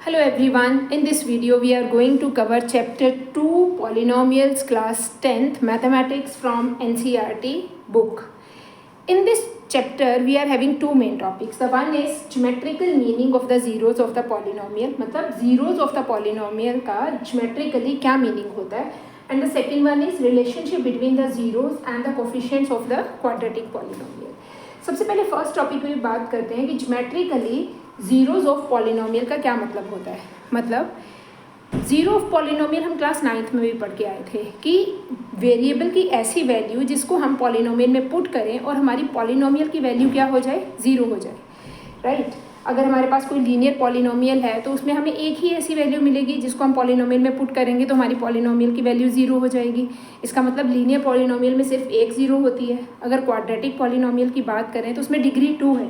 Hello everyone, in this video we are going to cover chapter 2 polynomials class 10th mathematics from NCERT book. In this chapter we are having two main topics. The one is geometrical meaning of the zeros of the polynomial, मतलब zeros of the polynomial का geometrically क्या meaning होता है, and the second one is relationship between the zeros and the coefficients of the quadratic polynomial. सबसे पहले first topic पे बात करते हैं कि ज्योमेट्रिकली ज़ीरोज़ ऑफ पॉलिनोमियल का क्या मतलब होता है. मतलब ज़ीरो ऑफ पॉलिनोमियल हम क्लास 9th में भी पढ़ के आए थे कि वेरिएबल की ऐसी वैल्यू जिसको हम पॉलिनोमियल में पुट करें और हमारी पॉलिनोमियल की वैल्यू क्या हो जाए, ज़ीरो हो जाए. राइट अगर हमारे पास कोई लीनियर पॉलिनोमियल है तो उसमें हमें एक ही ऐसी वैल्यू मिलेगी जिसको हम पॉलिनोमियल में पुट करेंगे तो हमारी पॉलिनोमियल की वैल्यू ज़ीरो हो जाएगी. इसका मतलब लीनियर पॉलिनोमियल में सिर्फ एक ज़ीरो होती है. अगर क्वाड्रेटिक पॉलिनोमियल की बात करें तो उसमें डिग्री 2 है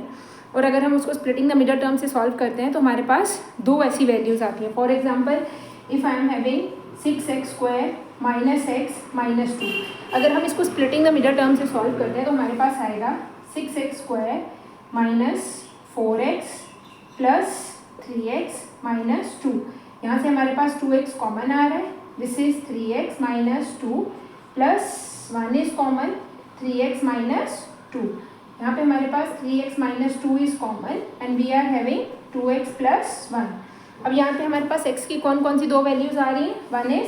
और अगर हम उसको स्प्लिटिंग द मिडल टर्म से सॉल्व करते हैं तो हमारे पास दो ऐसी वैल्यूज़ आती हैं. For example if I am having 6x² -x -2, अगर हम इसको स्प्लिटिंग द मिडल टर्म से सॉल्व करते हैं तो हमारे पास आएगा 6x² -4x + 3x -2. यहाँ से हमारे पास 2x कॉमन आ रहा है. This is 3x -2 plus 1 is common 3x -2. यहाँ पे हमारे पास 3x -2 is common and we are having 2x + 1. अब यहाँ पे हमारे पास x की कौन कौन सी दो वैल्यूज आ रही हैं. One is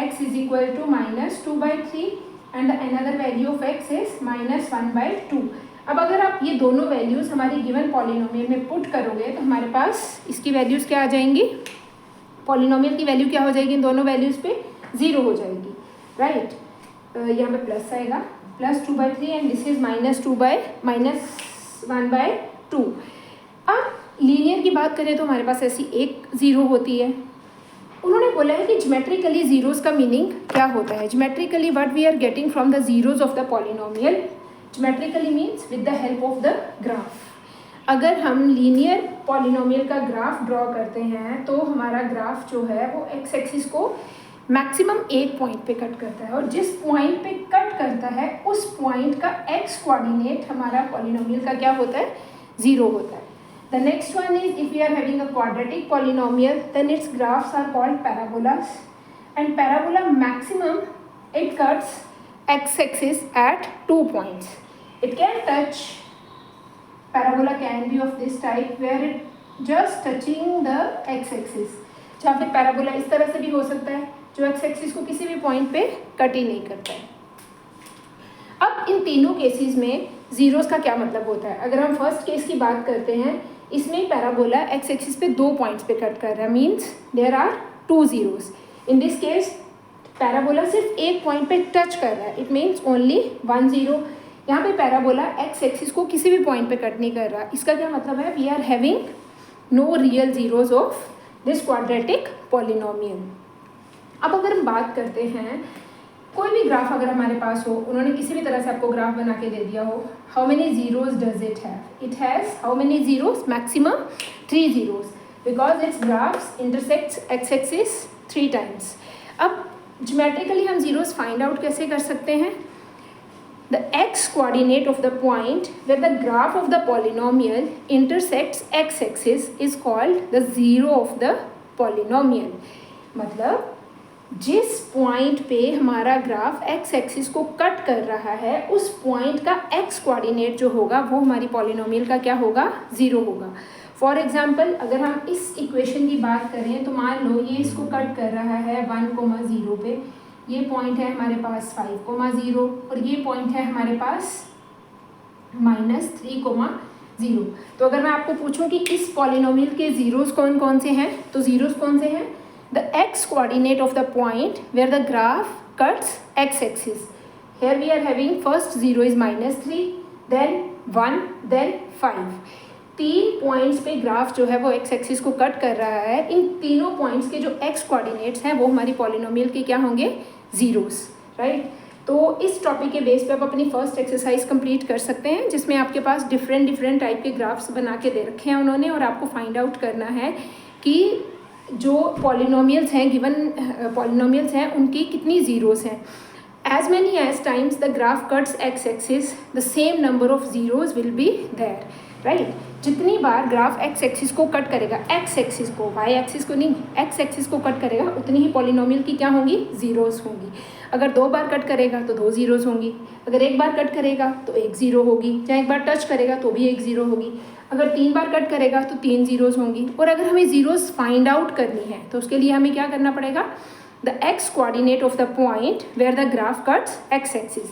x = -2/3 and another value of x is -1/2. अब अगर आप ये दोनों वैल्यूज़ हमारी गिवन पॉलिनोमियल में पुट करोगे तो हमारे पास इसकी वैल्यूज़ क्या आ जाएंगी, पॉलिनोमियल की वैल्यू क्या हो जाएगी, इन दोनों वैल्यूज़ पे ज़ीरो हो जाएगी. राइट यहाँ पे प्लस आएगा +2/3 एंड दिस इज -1/2. अब लीनियर की बात करें तो हमारे पास ऐसी एक ज़ीरो होती है. उन्होंने बोला है कि ज्योमेट्रिकली ज़ीरोज़ का मीनिंग क्या होता है. Geometrically what we are getting from the zeros of the polynomial. Geometrically means with the help of the graph. अगर हम लीनियर पॉलिनोमियल का ग्राफ ड्रॉ करते हैं तो हमारा ग्राफ जो है वो एक्स एक्सिस को मैक्सिमम एक पॉइंट पे कट करता है और जिस पॉइंट पे कट करता है उस पॉइंट का एक्स कोऑर्डिनेट हमारा पॉलिनोमियल का क्या होता है, ज़ीरो होता है. The next one is if you are having a quadratic polynomial then its graphs are called parabolas and parabola maximum it cuts x axis at 2 points. It can touch, parabola can be of this type where it just touching the x axis. जहाँ पे parabola इस तरह से भी हो सकता है जो x axis को किसी भी पॉइंट पे कट ही नहीं करता है. अब इन तीनों केसेस में जीरोस का क्या मतलब होता है. अगर हम फर्स्ट केस की बात करते हैं इसमें पैराबोला x एक्सिस पे दो पॉइंट्स पे कट कर रहा है, means there are 2 zeros. In this case parabola सिर्फ एक पॉइंट पे टच कर रहा है, इट मीन्स ओनली 1 0. यहाँ पे पैराबोला एक्स एक्सिस को किसी भी पॉइंट पे कट नहीं कर रहा. इसका क्या मतलब है, we are having no real zeros of this quadratic polynomial. अब अगर हम बात करते हैं कोई भी ग्राफ अगर हमारे पास हो, उन्होंने किसी भी तरह से आपको ग्राफ बना के दे दिया हो, how many zeros does it have. It has how many zeros, maximum 3 zeros because its graphs intersects x axis 3 times. अब ज्योमेट्रिकली हम जीरोस फाइंड आउट कैसे कर सकते हैं. The x coordinate of the point where the graph of the polynomial intersects x axis is called the zero of the polynomial. मतलब जिस point पे हमारा ग्राफ एक्स एक्सिस को कट कर रहा है उस पॉइंट का एक्स कोऑर्डिनेट जो होगा वो हमारी पॉलिनोमियल का क्या होगा, ज़ीरो होगा. फॉर एग्जाम्पल अगर हम इस इक्वेशन की बात करें तो मान लो ये इसको कट कर रहा है 1,0 पे. ये पॉइंट है हमारे पास 5,0 और ये पॉइंट है हमारे पास -3,0. तो अगर मैं आपको पूछूं कि इस पॉलिनोमियल के ज़ीरोज़ कौन कौन से हैं तो ज़ीरोज़ कौन से हैं. The x coordinate of the point where the graph cuts x axis. Here we are having first zero is -3 then 1 then 5. 3 points पे ग्राफ जो है वो एक्स एक्सिस को कट कर रहा है. इन तीनों पॉइंट्स के जो एक्स कोऑर्डिनेट्स हैं वो हमारी पॉलिनोमियल के क्या होंगे, ज़ीरोस. राइट तो इस टॉपिक के बेस पे आप अपनी फर्स्ट एक्सरसाइज कंप्लीट कर सकते हैं जिसमें आपके पास डिफरेंट टाइप के ग्राफ्स बना के दे रखे हैं उन्होंने और आपको फाइंड आउट करना है कि जो पॉलिनोमियल्स हैं, गिवन पॉलिनोमियल्स हैं, उनकी कितनी ज़ीरोस हैं. As many as times the graph cuts x axis, the same number of zeros will be there. Right. जितनी बार ग्राफ एक्स एक्सिस को कट करेगा, एक्स एक्सिस को, वाई एक्सिस को नहीं, एक्स एक्सिस को कट करेगा, उतनी ही पॉलिनोमियल की क्या होंगी, ज़ीरोज़ होंगी। अगर 2 बार कट करेगा तो 2 ज़ीरोज़ होंगी, अगर 1 बार कट करेगा तो 1 ज़ीरो होगी, चाहे 1 बार टच करेगा तो भी 1 ज़ीरो होगी, अगर 3 बार कट करेगा तो 3 ज़ीरोज़ होंगी। और अगर हमें ज़ीरोज़ फाइंड आउट करनी है तो उसके लिए हमें क्या करना पड़ेगा, the x coordinate of the point where the graph cuts x axis.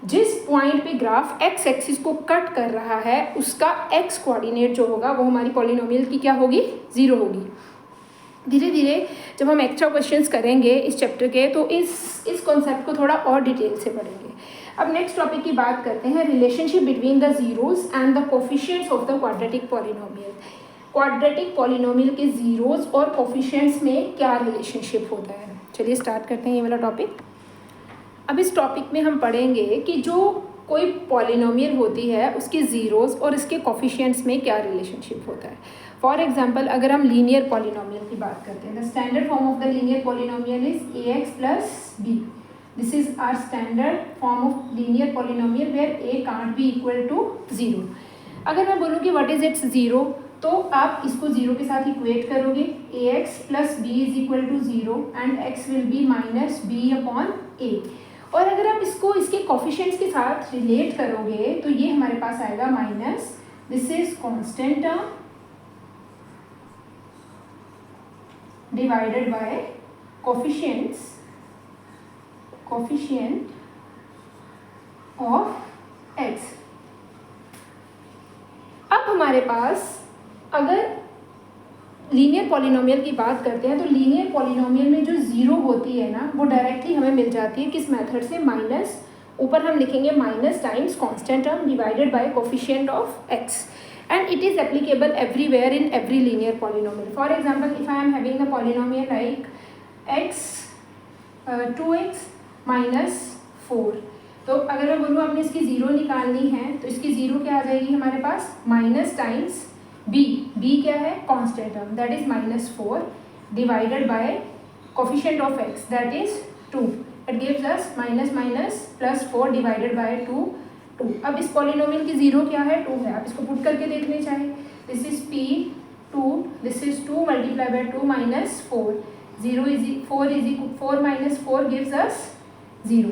जिस पॉइंट पे ग्राफ एक्स एक्सिस को कट कर रहा है उसका एक्स कोऑर्डिनेट जो होगा वो हमारी पॉलिनोमियल की क्या होगी, ज़ीरो होगी। धीरे धीरे जब हम एक्स्ट्रा क्वेश्चंस करेंगे इस चैप्टर के तो इस कॉन्सेप्ट को थोड़ा और डिटेल से पढ़ेंगे। अब नेक्स्ट टॉपिक की बात करते हैं, relationship between the zeros and the coefficients of the quadratic polynomial. Quadratic polynomial के ज़ीरोज़ और कोफिशिएंट्स में क्या रिलेशनशिप होता है। चलिए स्टार्ट करते हैं ये वाला टॉपिक। अब इस टॉपिक में हम पढ़ेंगे कि जो कोई पॉलिनोमियल होती है उसके ज़ीरोज़ और इसके कोफिशिएंट्स में क्या रिलेशनशिप होता है। फॉर एग्जांपल अगर हम लीनियर पॉलिनोमियल की बात करते हैं, the standard form of the linear polynomial is ax plus b। This is our standard form of linear polynomial where a can't be equal to 0। अगर मैं बोलूँ कि व्हाट इज इट्स ज़ीरो, तो आप इसको ज़ीरो के साथ इक्वेट करोगे, ax plus b is equal to 0 and x will be minus b upon a। और अगर आप इसको इसके कोफिशिएंट्स के साथ रिलेट करोगे तो ये हमारे पास आएगा minus, this is constant term divided by coefficient of x। अब हमारे पास अगर लीनियर पॉलिनोमियल की बात करते हैं तो लीनियर पॉलिनोमियल में जो ज़ीरो होती है ना वो डायरेक्टली हमें मिल जाती है किस मेथड से, माइनस, ऊपर हम लिखेंगे minus times constant term divided by coefficient of x and it is applicable everywhere in every linear polynomial. For example if I am having the polynomial like x 2x minus 4, तो अगर मैं बोलूँ आपने इसकी zero निकालनी है तो इसकी ज़ीरो क्या आ जाएगी हमारे पास, माइनस टाइम्स b क्या है, constant term that is minus 4 divided bye coefficient of x that is 2, it gives us minus minus plus 4 divided bye 2। अब इस पॉलिनोमियल की ज़ीरो क्या है, 2 है। आप इसको पुट करके देखने चाहे, this is p 2, this is 2 multiply by 2 minus 4, 0 is 4 minus 4 gives us 0।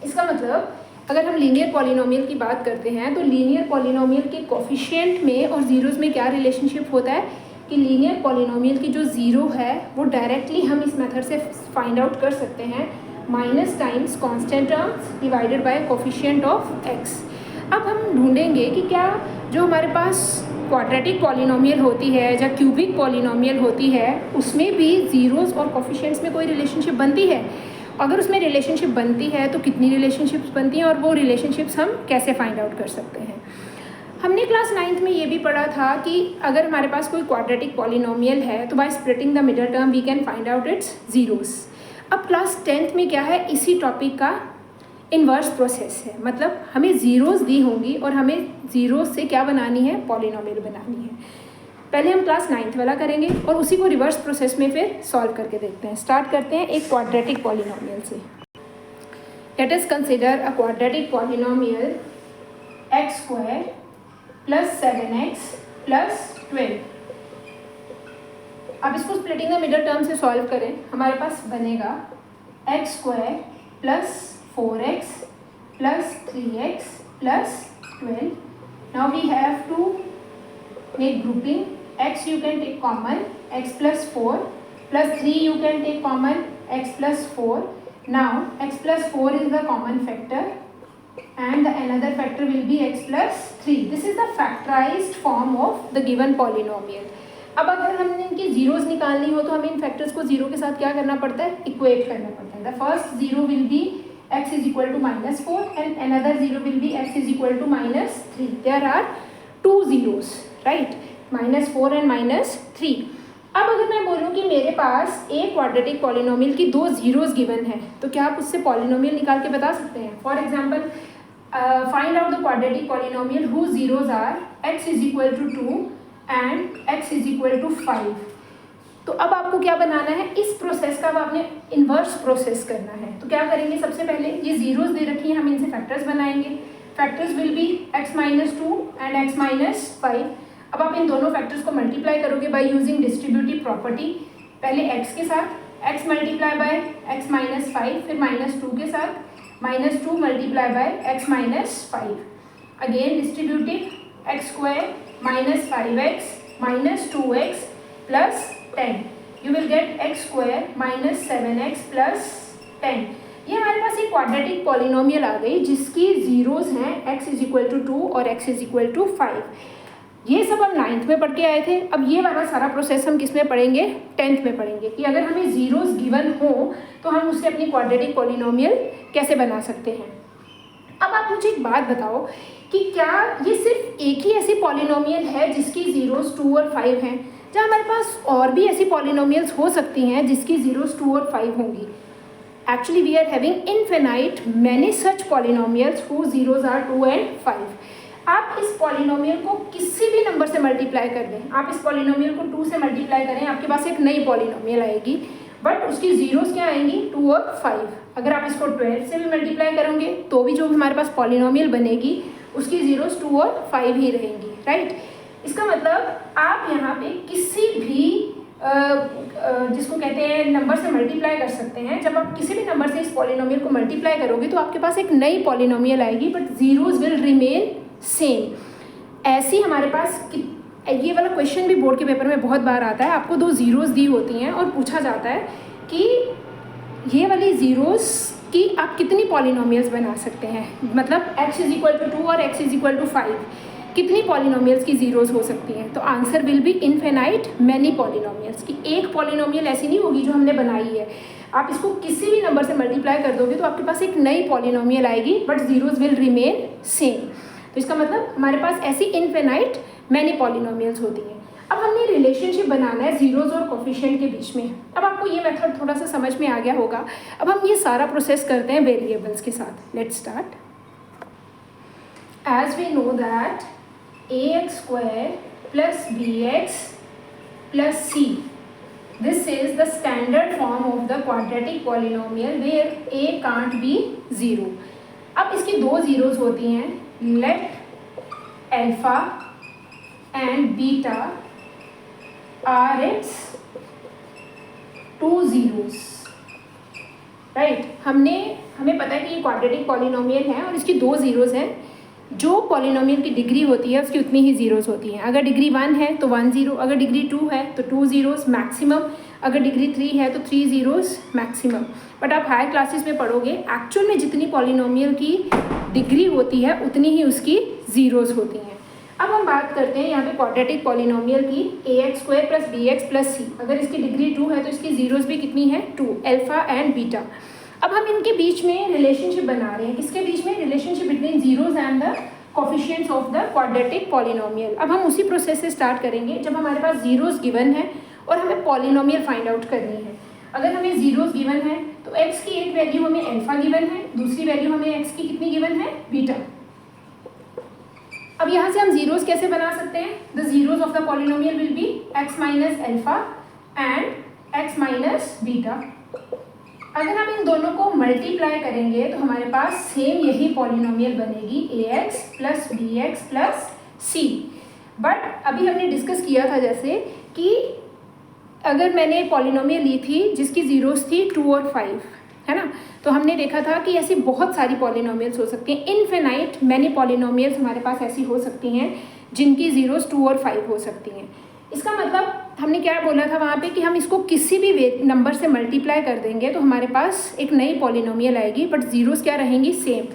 इसका मतलब अगर हम लीनियर पॉलिनोमियल की बात करते हैं तो लीनियर पॉलिनोमियल के कोफिशिएंट में और ज़ीरोज़ में क्या रिलेशनशिप होता है कि लीनियर पॉलिनोमियल की जो ज़ीरो है वो डायरेक्टली हम इस मेथड से फाइंड आउट कर सकते हैं, minus times constant terms divided by coefficient of x। अब हम ढूंढेंगे कि क्या जो हमारे पास क्वाड्रेटिक पॉलिनोमियल होती है या क्यूबिक पॉलिनोमियल होती है उसमें भी ज़ीरोज़ और कोफिशिएंट्स में कोई रिलेशनशिप बनती है। अगर उसमें रिलेशनशिप बनती है तो कितनी रिलेशनशिप्स बनती हैं और वो रिलेशनशिप्स हम कैसे फाइंड आउट कर सकते हैं। हमने क्लास 9th में ये भी पढ़ा था कि अगर हमारे पास कोई क्वाड्रेटिक पॉलिनोमियल है तो by splitting the middle term we can find out its zeros. अब क्लास 10th में क्या है, इसी टॉपिक का इन्वर्स प्रोसेस है, मतलब हमें ज़ीरोज़ दी होंगी और हमें ज़ीरोज़ से क्या बनानी है, पॉलिनोमियल बनानी है। पहले हम क्लास 9th वाला करेंगे और उसी को रिवर्स प्रोसेस में फिर सॉल्व करके देखते हैं। स्टार्ट करते हैं एक क्वाड्रेटिक पॉलिनोमियल से। Let us consider a quadratic polynomial x square plus 7x plus 12। अब इसको स्प्लिटिंग द मिडल टर्म से सॉल्व करें, हमारे पास बनेगा x स्क्वायर प्लस 4x प्लस 3x प्लस 12। Now we have to make grouping, x you can take common, x plus 4 plus 3 you can take common, x plus 4. Now x plus 4 is the common factor and the another factor will be x plus 3. This is the factorized form of the given polynomial. अब अगर हमने इनकी zeros निकालनी हो तो हमें इन factors को zero के साथ क्या करना पड़ता है, इक्वेट करना पड़ता है। The first zero will be x is equal to minus 4 and another zero will be x is equal to minus 3. There are two zeros, right, -4 and -3। अब अगर मैं बोलूँ कि मेरे पास एक क्वाड्रेटिक पॉलिनोमियल की 2 ज़ीरोज़ गिवन है तो क्या आप उससे पॉलिनोमियल निकाल के बता सकते हैं। For example find out the quadratic polynomial who zeros are x is equal to 2 and x is equal to 5। तो अब आपको क्या बनाना है, इस प्रोसेस का अब आपने इन्वर्स प्रोसेस करना है। तो क्या करेंगे, सबसे पहले ये ज़ीरोज़ दे रखी हैं, हम इनसे फैक्टर्स बनाएंगे। Factors will be x minus 2 and x minus 5। अब आप इन दोनों फैक्टर्स को मल्टीप्लाई करोगे बाय यूजिंग डिस्ट्रीब्यूटिव प्रॉपर्टी। पहले x के साथ x multiply by x minus 5, फिर -2 के साथ -2 multiply by x minus 5। Again distributive x square minus 5x minus 2x plus 10, you will get x square minus 7x plus 10। ये हमारे पास एक quadratic polynomial आ गई जिसकी जीरोस हैं x इज इक्वल टू 2 और x इज इक्वल टू 5। ये सब हम 9th में पढ़ के आए थे। अब ये वाला सारा प्रोसेस हम किस में पढ़ेंगे, 10th में पढ़ेंगे कि अगर हमें जीरोस गिवन हो तो हम उससे अपनी क्वाड्रेटिक पॉलिनोमियल कैसे बना सकते हैं। अब आप मुझे एक बात बताओ कि क्या ये सिर्फ एक ही ऐसी पॉलिनोमियल है जिसकी जीरोस 2 और 5 हैं, क्या हमारे पास और भी ऐसी पॉलिनोमियल्स हो सकती हैं जिसकी जीरोस 2 और 5 होंगी? Actually, we are having infinite many such polynomials whose zeros are 2 and 5. आप इस पॉलिनोमियल को किसी भी नंबर से मल्टीप्लाई कर दें, आप इस पॉलिनोमियल को 2 से मल्टीप्लाई करें, आपके पास एक नई पॉलिनोमियल आएगी, बट उसकी जीरोस क्या आएंगी, 2 और 5। अगर आप इसको 12 से भी मल्टीप्लाई करोगे तो भी जो हमारे पास पॉलिनोमियल बनेगी उसकी जीरोस 2 और 5 ही रहेंगी, राइट। इसका मतलब आप यहाँ पे किसी भी जिसको कहते हैं नंबर से मल्टीप्लाई कर सकते हैं। जब आप किसी भी नंबर से इस पॉलिनोमियल को मल्टीप्लाई करोगे तो आपके पास एक नई पॉलिनोमियल आएगी, but zeros will remain same. ऐसी हमारे पास ये वाला क्वेश्चन भी बोर्ड के पेपर में बहुत बार आता है। आपको 2 जीरोस दी होती हैं और पूछा जाता है कि ये वाली जीरोस की आप कितनी पॉलिनोमियल्स बना सकते हैं, मतलब x इज इक्वल टू 2 और x इज इक्वल टू 5 कितनी पॉलिनोमियल्स की जीरोस हो सकती हैं। तो answer will be infinite many polynomials की एक पॉलिनोमियल ऐसी नहीं होगी जो हमने बनाई है। आप इसको किसी भी नंबर से मल्टीप्लाई कर दोगे तो आपके पास एक नई पॉलिनोमियल आएगी, but zeros will remain same. तो इसका मतलब हमारे पास ऐसी इनफिनाइट मैनी पॉलिनोमियल्स होती हैं। अब हमने रिलेशनशिप बनाना है जीरोस और कोफिशिएंट के बीच में। अब आपको ये मेथड थोड़ा सा समझ में आ गया होगा। अब हम ये सारा प्रोसेस करते हैं वेरिएबल्स के साथ। Let's start. As we know that ax square plus bx plus c, this is the standard form of the quadratic polynomial where a can't be 0। अब इसकी 2 जीरोस होती हैं, let alpha and beta are its 2 zeros, right. हमें पता है कि ये quadratic polynomial है और इसकी 2 जीरोस हैं। जो पॉलिनोमियल की डिग्री होती है उसकी उतनी ही जीरोस होती हैं। अगर डिग्री 1 है तो 1 जीरो, अगर डिग्री 2 है तो 2 जीरोस मैक्सिमम, अगर डिग्री 3 है तो 3 जीरोस मैक्सिमम। बट आप हायर क्लासेस में पढ़ोगे एक्चुअल में जितनी पॉलिनोमियल की डिग्री होती है उतनी ही उसकी जीरोस होती हैं। अब हम बात करते हैं यहाँ पे क्वाड्रेटिक पॉलिनोमियल की ax square plus bx plus c। अगर इसकी डिग्री 2 है तो इसकी जीरोस भी कितनी है, 2, अल्फा एंड बीटा। अब हम इनके बीच में रिलेशनशिप बना रहे हैं। किसके बीच में, relationship between zeros and the coefficients of the quadratic polynomial. अब हम उसी प्रोसेस से स्टार्ट करेंगे जब हमारे पास जीरोस गिवन है और हमें पॉलिनोमियल फाइंड आउट करनी है। अगर हमें जीरोस गिवन है तो x की एक वैल्यू हमें अल्फा गिवन है, दूसरी वैल्यू हमें x की कितनी गिवन है, बीटा। अब यहाँ से हम जीरोस कैसे बना सकते हैं, the zeros of the polynomial will be x minus alpha and x minus beta. अगर हम इन दोनों को मल्टीप्लाई करेंगे तो हमारे पास सेम यही पॉलिनोमियल बनेगी ax plus bx plus c। But अभी हमने डिस्कस किया था जैसे कि अगर मैंने पॉलिनोमियल ली थी जिसकी जीरोस थी 2 और 5, है ना, तो हमने देखा था कि ऐसी बहुत सारी पॉलिनोमियल्स हो सकती हैं। इनफिनाइट मैनी पॉलिनोमियल्स हमारे पास ऐसी हो सकती हैं जिनकी जीरोस 2 और 5 हो सकती हैं। इसका मतलब हमने क्या बोला था वहाँ पे कि हम इसको किसी भी नंबर से मल्टीप्लाई कर देंगे तो हमारे पास एक नई पॉलिनोमियल आएगी, बट जीरोस क्या रहेंगी, सेम।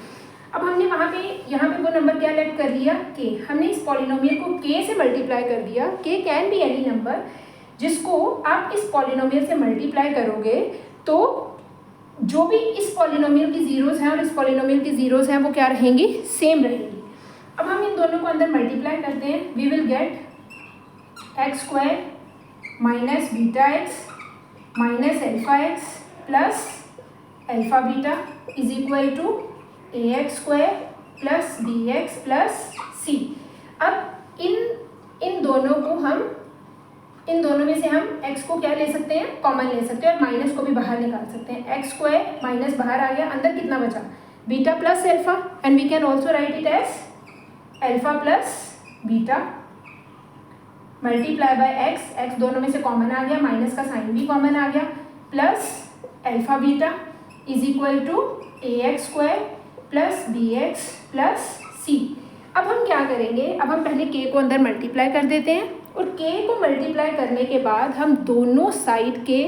अब हमने यहाँ पे वो नंबर क्या लेट कर लिया, k। हमने इस पॉलिनोमियल को k से मल्टीप्लाई कर दिया। k can be any number जिसको आप इस पॉलिनोमियल से मल्टीप्लाई करोगे तो जो भी इस पॉलिनोमियल की जीरोस हैं और इस पॉलिनोमियल की जीरोस हैं वो क्या रहेंगी, सेम रहेंगी। अब हम इन दोनों को अंदर मल्टीप्लाई करते हैं, we will get x square minus beta x minus alpha x plus alpha beta is equal to a x square plus b x plus c. अब इन दोनों में से हम x को क्या ले सकते हैं, कॉमन ले सकते हैं और माइनस को भी बाहर निकाल सकते हैं। एक्स स्क्वायर माइनस बाहर आ गया, अंदर कितना बचा, beta plus alpha. And we can also write it as alpha plus beta multiply by x, x दोनों में से कॉमन आ गया, माइनस का साइन भी कॉमन आ गया, plus alpha beta is equal to a x square plus b x plus c. अब हम क्या करेंगे, अब हम पहले k को अंदर मल्टीप्लाई कर देते हैं और k को मल्टीप्लाई करने के बाद हम दोनों साइड के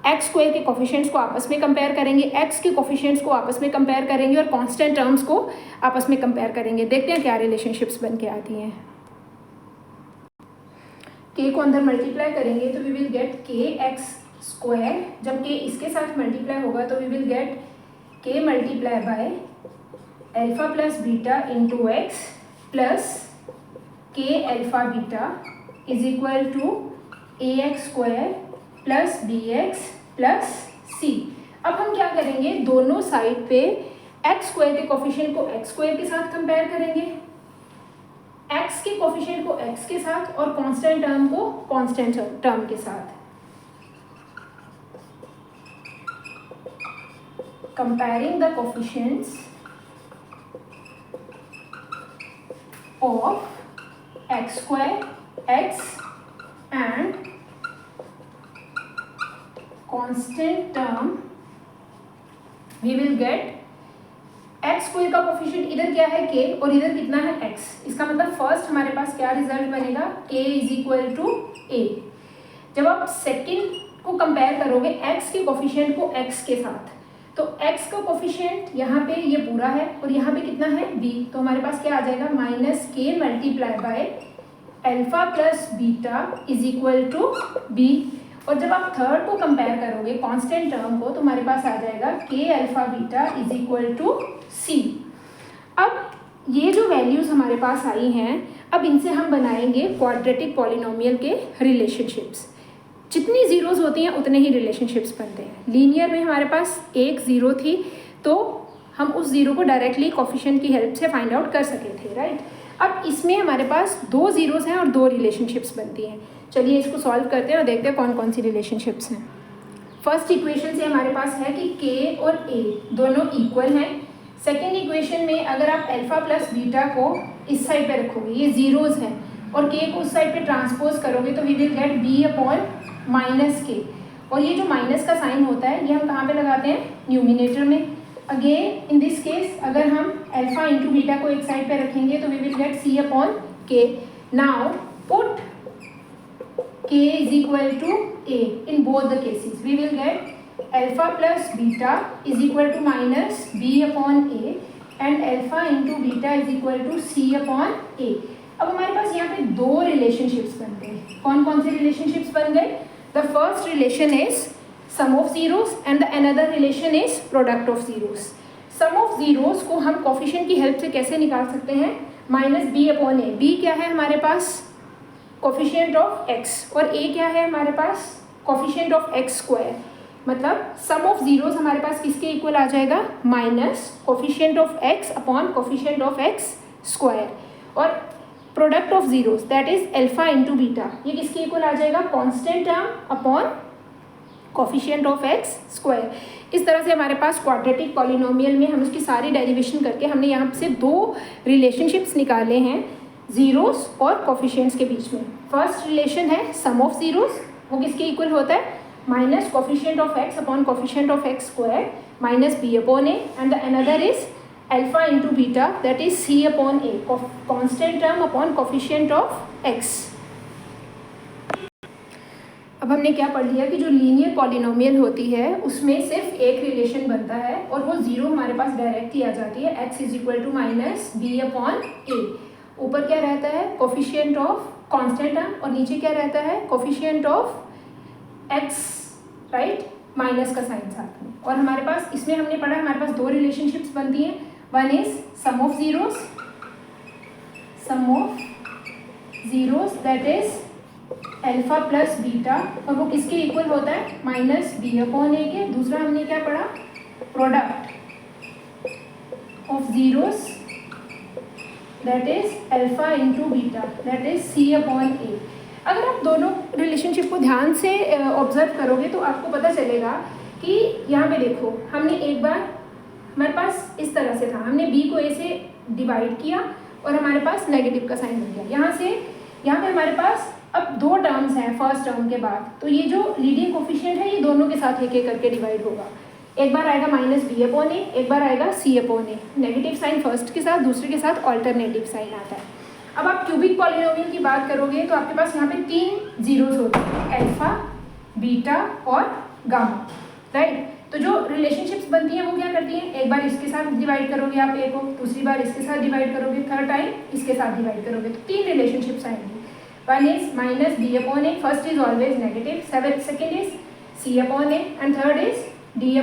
एक्स स्क्वायर के कोफिशिएंट्स को आपस में कंपेयर करेंगे, x के कोफिशिएंट्स को आपस में कंपेयर करेंगे और कांस्टेंट टर्म्स को आपस में कंपेयर करेंगे। देखते हैं क्या रिलेशनशिप्स बन के आती हैं। k को अंदर मल्टीप्लाई करेंगे तो we will get k x square, जब k इसके साथ मल्टीप्लाई होगा तो we will get k multiply by alpha plus beta into x plus k alpha beta is equal to a x square plus b x plus c. अब हम क्या करेंगे, दोनों साइड पे एक्स स्क्वायर के कोफिशिएंट को एक्स स्क्वायर के साथ कंपेयर करेंगे, एक्स के कोफिशिएंट को एक्स के साथ और कांस्टेंट टर्म को कांस्टेंट टर्म के साथ। Comparing the coefficients of x square, x and constant term, we will get x square का कोफिशिएंट इधर क्या है k और इधर कितना है x। इसका मतलब फर्स्ट हमारे पास क्या रिजल्ट बनेगा, k is equal to a। जब आप सेकेंड को कंपेयर करोगे x के कोफिशिएंट को x के साथ, तो x का कोफिशिएंट यहाँ पे ये पूरा है और यहाँ पे कितना है b, तो हमारे पास क्या आ जाएगा minus k multiply by alpha plus beta is equal to b। और जब आप थर्ड को कंपेयर करोगे कांस्टेंट टर्म को, तो हमारे पास आ जाएगा k alpha beta is equal to c। अब ये जो वैल्यूज़ हमारे पास आई हैं, अब इनसे हम बनाएंगे क्वाड्रेटिक पॉलिनोमियल के रिलेशनशिप्स। जितनी ज़ीरोज़ होती हैं उतने ही रिलेशनशिप्स बनते हैं। लीनियर में हमारे पास एक ज़ीरो थी तो हम उस ज़ीरो को डायरेक्टली कोफिशिएंट की हेल्प से फाइंड आउट कर सके थे, राइट। अब इसमें हमारे पास दो ज़ीरोज़ हैं और दो रिलेशनशिप्स बनती हैं। चलिए इसको सॉल्व करते हैं और देखते हैं कौन कौन सी रिलेशनशिप्स हैं। फर्स्ट इक्वेशन से हमारे पास है कि k और a दोनों इक्वल हैं। सेकेंड इक्वेशन में अगर आप अल्फा प्लस बीटा को इस साइड पे रखोगे, ये ज़ीरोज़ हैं, और k को उस साइड पे ट्रांसपोज करोगे तो we will get b upon minus k. और ये जो माइनस का साइन होता है ये हम कहाँ पे लगाते हैं, न्यूमिनेटर में। अगेन इन दिस केस अगर हम अल्फा इंटू बीटा को एक साइड पे रखेंगे तो we will get c upon k. Now put k is equal to a in both the cases, we will get alpha plus beta is equal to minus b upon a and alpha into beta is equal to c upon a। अब हमारे पास यहाँ पे दो relationships बनते हैं। कौन कौन से रिलेशनशिप्स बन गए, the first relation is sum of zeros and the another relation is product of zeros. Sum of zeros को हम कोफिशिएंट की हेल्प से कैसे निकाल सकते हैं, माइनस बी अपॉन ए। बी क्या है हमारे पास, कोफिशिएंट ऑफ एक्स, और ए क्या है हमारे पास, कोफिशिएंट ऑफ एक्स स्क्वायर। मतलब सम ऑफ जीरोस हमारे पास किसके इक्वल आ जाएगा, minus coefficient of x upon coefficient of x square. और product of zeros that is alpha into beta, ये किसके इक्वल आ जाएगा, constant term upon coefficient of x square. इस तरह से हमारे पास क्वाड्रेटिक पॉलिनोमियल में हम उसकी सारी डेरिवेशन करके हमने यहाँ से दो रिलेशनशिप्स निकाले हैं जीरोस और कोफिशिएंट्स के बीच में। फर्स्ट रिलेशन है सम ऑफ जीरोस, वो किसके इक्वल होता है, minus coefficient of x upon coefficient of x square minus b upon a, and the another is alpha into beta that is c upon a, constant term upon coefficient of x। अब हमने क्या पढ़ लिया कि जो linear polynomial होती है उसमें सिर्फ एक रिलेशन बनता है और वो जीरो हमारे पास डायरेक्ट ही आ जाती है, x is equal to minus b upon a. ऊपर क्या रहता है, कोफिशिएंट ऑफ कांस्टेंट टर्म, और नीचे क्या रहता है, coefficient of x, right, minus का साइन साथ में। और हमारे पास इसमें हमने पढ़ा हमारे पास दो रिलेशनशिप्स बनती हैं, one is sum of zeros that is alpha plus beta, और वो किसके इक्वल होता है, माइनस बी अपॉन ए के। दूसरा हमने क्या पढ़ा, product of zeros that is alpha into beta that is c upon a. अगर आप दोनों रिलेशनशिप को ध्यान से ऑब्जर्व करोगे तो आपको पता चलेगा कि यहाँ पे देखो हमने एक बार हमारे पास इस तरह से था, हमने b को a से डिवाइड किया और हमारे पास नेगेटिव का साइन बन गया। यहाँ पे हमारे पास अब दो टर्म्स हैं फर्स्ट टर्म के बाद, तो ये जो लीडिंग कोफिशिएंट है ये दोनों के साथ एक एक करके डिवाइड होगा। एक बार आएगा -b/a, एक बार आएगा c/a। नेगेटिव साइन फर्स्ट के साथ, दूसरे के साथ ऑल्टरनेटिव साइन आता है। अब आप क्यूबिक पॉलिनोमियल की बात करोगे तो आपके पास यहाँ पे 3 जीरोस होते हैं, अल्फा, बीटा और गामा, राइट। तो जो रिलेशनशिप्स बनती हैं वो क्या करती हैं, एक बार इसके साथ डिवाइड करोगे आप ए को, दूसरी बार इसके साथ डिवाइड करोगे, थर्ड टाइम इसके साथ डिवाइड करोगे, तो 3 रिलेशनशिप्स आएंगी। One is -b/a, first is always negative, second is c/a and third is d/a।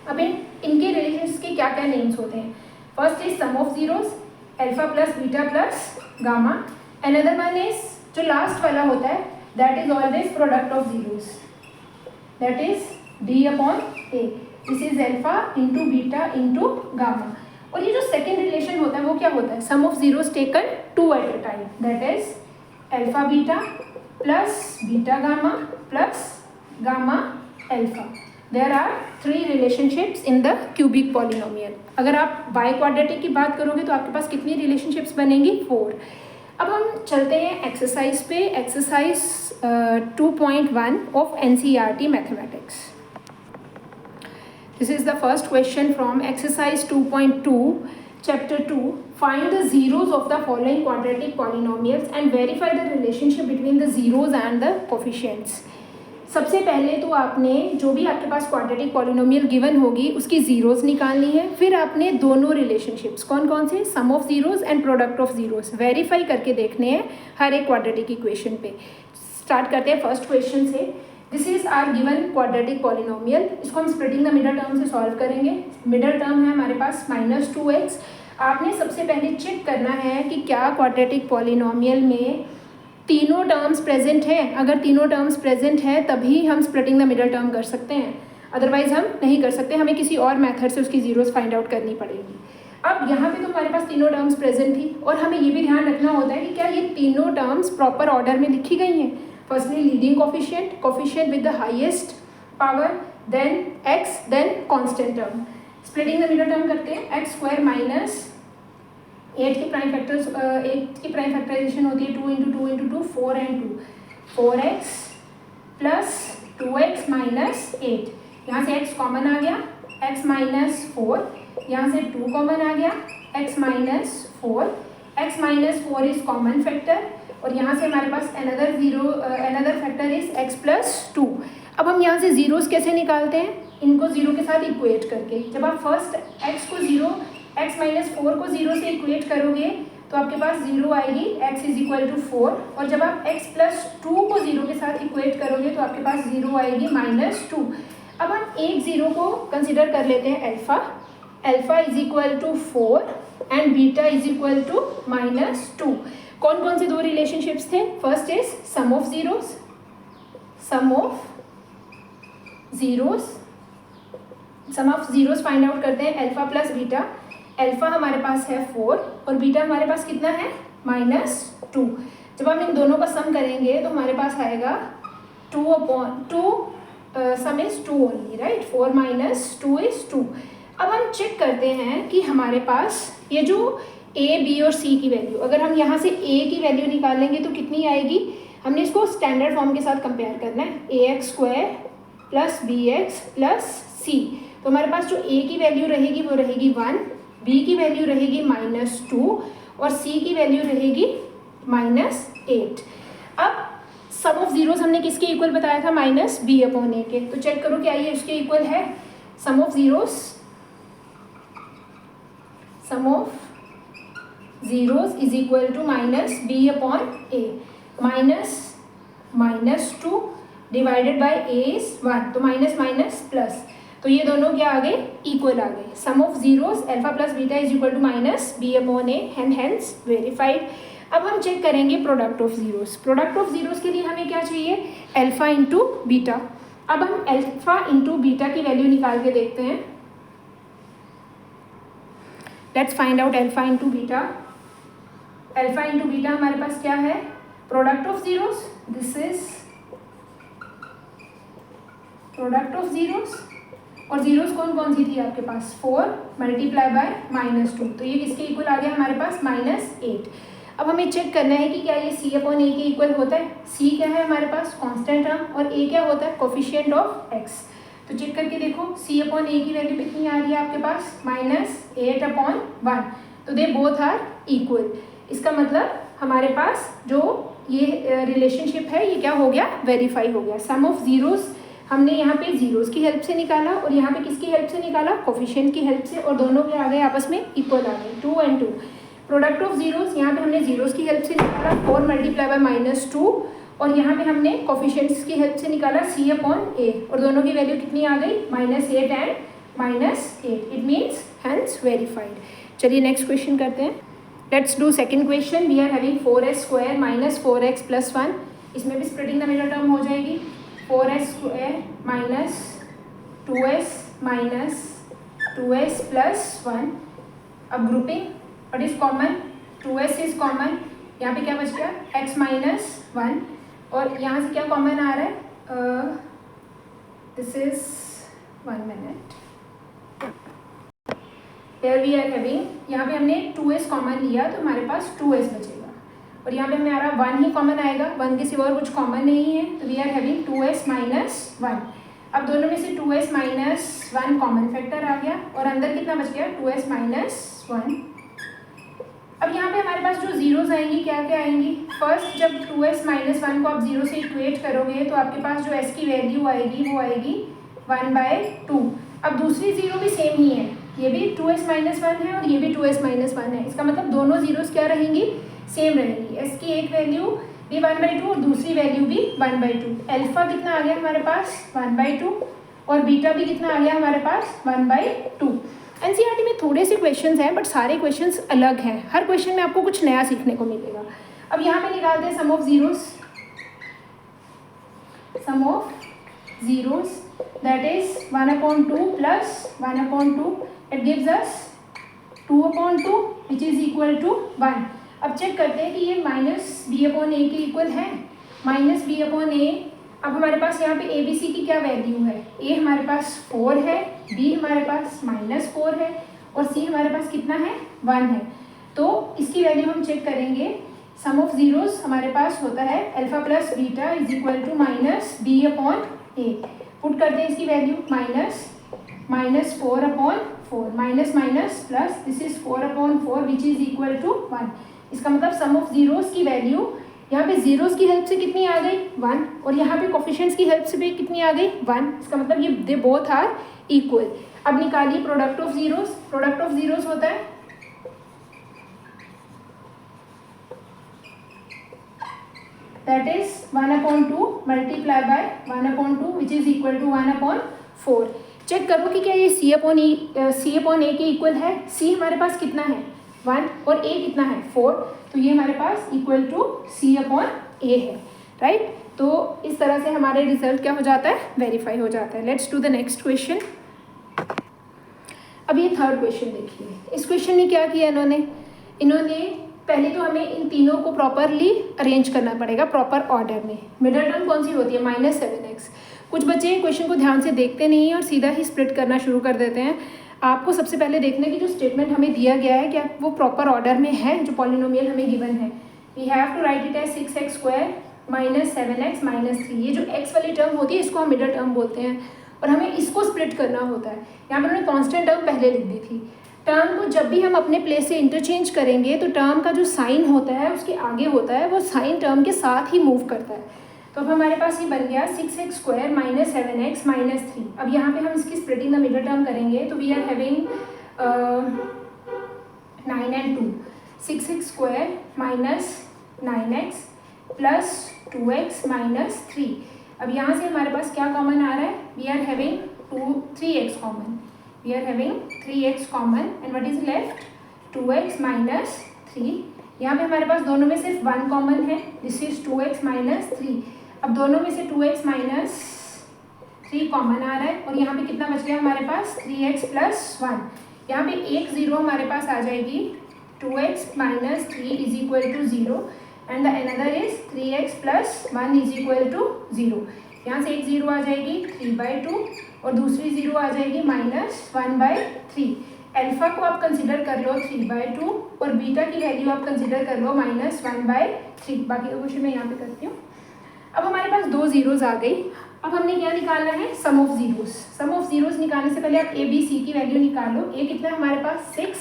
अब इनके रिलेशंस के क्या क्या नेम्स होते हैं। First is sum of zeros, alpha plus beta plus gamma. Another one is जो लास्ट वाला होता है that is always product of zeros, that is d/a। This is alpha into beta into gamma. और ये जो second relation होता है वो क्या होता है, sum of zeros taken 2 at a time, that is alpha beta plus beta gamma plus gamma alpha. There are 3 relationships in the cubic polynomial. अगर आप बाई क्वाड्रेटिक की बात करोगे तो आपके पास कितनी रिलेशनशिप्स बनेंगी, 4। अब हम चलते हैं एक्सरसाइज पे, exercise 2.1 of NCERT mathematics. This is the first question from exercise 2.2 chapter 2. Find the zeros of the following quadratic polynomials and verify the relationship between the zeros and the coefficients. सबसे पहले तो आपने जो भी आपके पास quadratic polynomial given होगी उसकी zeros निकालनी है, फिर आपने दोनों रिलेशनशिप्स कौन कौन से, sum of zeros and product of zeros verify करके देखने हैं हर एक क्वाड्रेटिक इक्वेशन पे। स्टार्ट करते हैं फर्स्ट क्वेश्चन से। This is our given quadratic polynomial, इसको हम स्प्लिटिंग द मिडल टर्म से सॉल्व करेंगे। मिडल टर्म है हमारे पास -2x। आपने सबसे पहले चेक करना है कि क्या क्वाड्रेटिक पॉलिनोमियल में तीनों टर्म्स प्रेजेंट हैं। अगर तीनों टर्म्स प्रेजेंट है तभी हम स्प्लिटिंग द मिडल टर्म कर सकते हैं, अदरवाइज हम नहीं कर सकते, हमें किसी और मेथड से उसकी जीरोस फाइंड आउट करनी पड़ेगी। अब यहाँ पे तो हमारे पास तीनों टर्म्स प्रेजेंट थी और हमें ये भी ध्यान रखना होता है कि क्या ये तीनों टर्म्स प्रॉपर ऑर्डर में लिखी गई हैं। Firstly leading coefficient with the highest power, then x, then constant term. Splitting the middle term करते हैं, x² माइनस 8 की प्राइम फैक्टराइजेशन होती है 2 into 2 into 2, 4 and 2, 4x plus 2x minus 8। यहाँ से x कॉमन आ गया, x माइनस 4, यहाँ से 2 कॉमन आ गया, x minus 4, x minus 4 is common factor और यहाँ से हमारे पास another factor is x plus 2। अब हम यहाँ से जीरोस कैसे निकालते हैं, इनको जीरो के साथ इक्वेट करके। जब आप फर्स्ट x माइनस 4 को जीरो से इक्वेट करोगे तो आपके पास जीरो आएगी, x इज इक्वल टू 4। और जब आप x प्लस 2 को जीरो के साथ इक्वेट करोगे तो आपके पास जीरो आएगी -2। अब हम एक जीरो को कंसिडर कर लेते हैं alpha is equal to 4 and beta is equal to -2। कौन कौन से दो रिलेशनशिप्स थे, first is sum of zeros find out करते हैं, अल्फा प्लस बीटा। अल्फा हमारे पास है 4 और बीटा हमारे पास कितना है -2। जब हम इन दोनों का सम करेंगे तो हमारे पास आएगा 2/2, सम is 2 only, right. 4 minus 2 is 2। अब हम चेक करते हैं कि हमारे पास ये जो a, b और c की वैल्यू, अगर हम यहाँ से a की वैल्यू निकालेंगे तो कितनी आएगी, हमने इसको स्टैंडर्ड फॉर्म के साथ कंपेयर करना है, ax² plus bx plus c। तो हमारे पास जो a की वैल्यू रहेगी वो रहेगी 1, b की वैल्यू रहेगी -2 और c की वैल्यू रहेगी -8। अब सम ऑफ जीरोस हमने किसके इक्वल बताया था, -b/a के। तो चेक करो क्या ये इसके इक्वल है। Sum of zeros is equal to -b/a, -2 divided by a is 1, तो माइनस प्लस, तो ये दोनों क्या आ गए, इक्वल आ गए। Sum of zeros alpha plus beta is equal to -b/a and hence verified. अब हम चेक करेंगे product of zeros. Product of zeros के लिए हमें क्या चाहिए, अल्फा इंटू बीटा। अब हम अल्फा इंटू बीटा की वैल्यू निकाल के देखते हैं। Let's find out alpha into beta. Alpha into beta हमारे पास क्या है, product of zeros, this is product of zeros और जीरोस कौन कौन सी थी आपके पास, 4 मल्टीप्लाई बाय -2, तो ये किसके इक्वल आ गया हमारे पास, -8। अब हमें चेक करना है कि क्या ये c अपॉन ए के इक्वल होता है। c क्या है हमारे पास, कांस्टेंट टर्म, और a क्या होता है, कोफिशिएंट ऑफ x। तो चेक करके देखो c अपॉन ए की वैल्यू कितनी आ रही है आपके पास, -8/1, तो दे बोथ आर इक्वल। इसका मतलब हमारे पास जो ये रिलेशनशिप है ये क्या हो गया, वेरीफाई हो गया। सम ऑफ जीरोस हमने यहाँ पे जीरोस की हेल्प से निकाला और यहाँ पे किसकी हेल्प से निकाला, कोफिशिएंट की हेल्प से, और दोनों के आ गए आपस में इक्वल आ गए, 2 और 2। प्रोडक्ट ऑफ जीरोस यहाँ पे हमने जीरोस की हेल्प से निकाला 4 मल्टीप्लाई बाय -2, और यहाँ पे हमने कोफिशिएंट्स की हेल्प से निकाला c अपॉन a, और दोनों की वैल्यू कितनी आ गई, -8 and -8। It means hence verified. चलिए नेक्स्ट क्वेश्चन करते हैं। Let's do second question. We are having 4s² - 4x + 1। इसमें भी स्प्लिटिंग द मिडल टर्म हो जाएगी, 4s² - 2s - 2s + 1। अब grouping, what is common, 2s is common, यहाँ पे क्या बच गया, x - 1, और यहाँ से क्या कॉमन आ रहा है, this is 1 minute, here we are having, यहाँ पे हमने 2s कॉमन लिया तो हमारे पास 2s बचेगा, और यहाँ पे हमें आ रहा 1 ही कॉमन आएगा, 1 के सिवा और कुछ कॉमन नहीं है, तो वी आर हैविंग 2s - 1। अब दोनों में से 2s - 1 कॉमन फैक्टर आ गया, और अंदर कितना बच गया, 2s - 1। अब यहाँ पे हमारे पास जो जीरोस आएंगी क्या क्या आएंगी, फर्स्ट जब 2s - 1 को आप 0 से इक्वेट करोगे तो आपके पास जो s की वैल्यू आएगी वो आएगी 1/2। अब दूसरी जीरो भी सेम ही है, ये भी 2s - 1 है और ये भी 2s - 1 है, इसका मतलब दोनों जीरोस क्या रहेंगी, सेम रहेंगी। s की एक वैल्यू भी 1/2 और दूसरी वैल्यू भी 1/2। अल्फा कितना आ गया हमारे पास, 1/2, और बीटा भी कितना आ गया हमारे पास, 1/2। एनसीईआरटी में थोड़े से क्वेश्चंस हैं बट सारे क्वेश्चंस अलग हैं, हर क्वेश्चन में आपको कुछ नया सीखने को मिलेगा। अब यहाँ पे निकालते हैं sum of zeros, sum of zeros that is 1/2 plus 1/2, it gives us 2/2 which is equal to 1। अब चेक करते हैं कि ये -b/a के इक्वल है, -b/a। अब हमारे पास यहाँ पे a b c की क्या वैल्यू है, a हमारे पास 4 है, b हमारे पास -4 है, और c हमारे पास कितना है, 1 है। तो इसकी वैल्यू हम चेक करेंगे। सम ऑफ जीरोस हमारे पास होता है alpha plus beta is equal to -b/a। Put करते हैं इसकी value, -4/4, minus minus plus, this is 4/4 which is equal to 1। इसका मतलब सम ऑफ जीरोस की वैल्यू यहाँ पे जीरोस की हेल्प से कितनी आ गई, 1, और यहाँ पे कोफिशिएंट्स की हेल्प से भी कितनी आ गई, 1। इसका मतलब ये दे बोथ आर इक्वल। अब निकालिए product of zeros. Product of zeros होता है that is 1/2 multiply by 1/2 which is equal to 1/4। Check करो कि क्या ये c अपॉन a के इक्वल है। c हमारे पास कितना है, 1, और a कितना है, 4, तो ये हमारे पास equal to c upon a है, राइट। तो इस तरह से हमारे रिजल्ट क्या हो जाता है, वेरीफाई हो जाता है। Let's do the next question. अब ये थर्ड क्वेश्चन देखिए, इस क्वेश्चन में क्या किया इन्होंने पहले तो हमें इन तीनों को प्रॉपरली अरेंज करना पड़ेगा प्रॉपर ऑर्डर में। मिडल टर्म कौन सी होती है, -7x। कुछ बच्चे क्वेश्चन को ध्यान से देखते नहीं हैं और सीधा ही स्प्लिट करना शुरू कर देते हैं। आपको सबसे पहले देखना है कि जो स्टेटमेंट हमें दिया गया है क्या वो प्रॉपर ऑर्डर में है, जो पॉलिनोमियल हमें गिवन है। We have to write it as 6x² - 7x - 3। ये जो x वाली टर्म होती है इसको हम मिडल टर्म बोलते हैं, और हमें इसको स्प्लिट करना होता है। यहाँ पर उन्होंने कॉन्स्टेंट टर्म पहले लिख दी थी। टर्म को जब भी हम अपने प्लेस से इंटरचेंज करेंगे तो टर्म का जो साइन होता है उसके आगे होता है, वो साइन टर्म के साथ ही मूव करता है। तो अब हमारे पास ये बन गया 6x² - 7x - 3। अब यहाँ पे हम इसकी स्प्लिटिंग द मिडल टर्म करेंगे तो we are having 9 and 2, 6x² - 9x plus 2x - 3। अब यहाँ से हमारे पास क्या कॉमन आ रहा है, we are having 3x common, we are having 3x common and what is left 2x minus 3। यहाँ पे हमारे पास दोनों में सिर्फ 1 कॉमन है, दिस इज 2x minus 3। अब दोनों में से 2x minus 3 कॉमन आ रहा है, और यहाँ पे कितना बच गया हमारे पास 3x plus 1। यहाँ पे एक जीरो हमारे पास आ जाएगी, 2x minus 3 is equal to 0 and the another is 3x plus 1 is equal to 0। यहाँ से एक ज़ीरो आ जाएगी 3/2 और दूसरी ज़ीरो आ जाएगी -1/3। अल्फ़ा को आप कंसिडर कर लो 3/2 और बीटा की वैल्यू आप कंसिडर कर लो -1/3। बाकी का क्वेश्चन मैं यहाँ पे करती हूँ। अब हमारे पास दो ज़ीरोज़ आ गई। अब हमने क्या निकालना है, sum of zeros. Sum of zeros निकालने से पहले आप ए बी सी की वैल्यू निकालो। ए कितना है हमारे पास 6,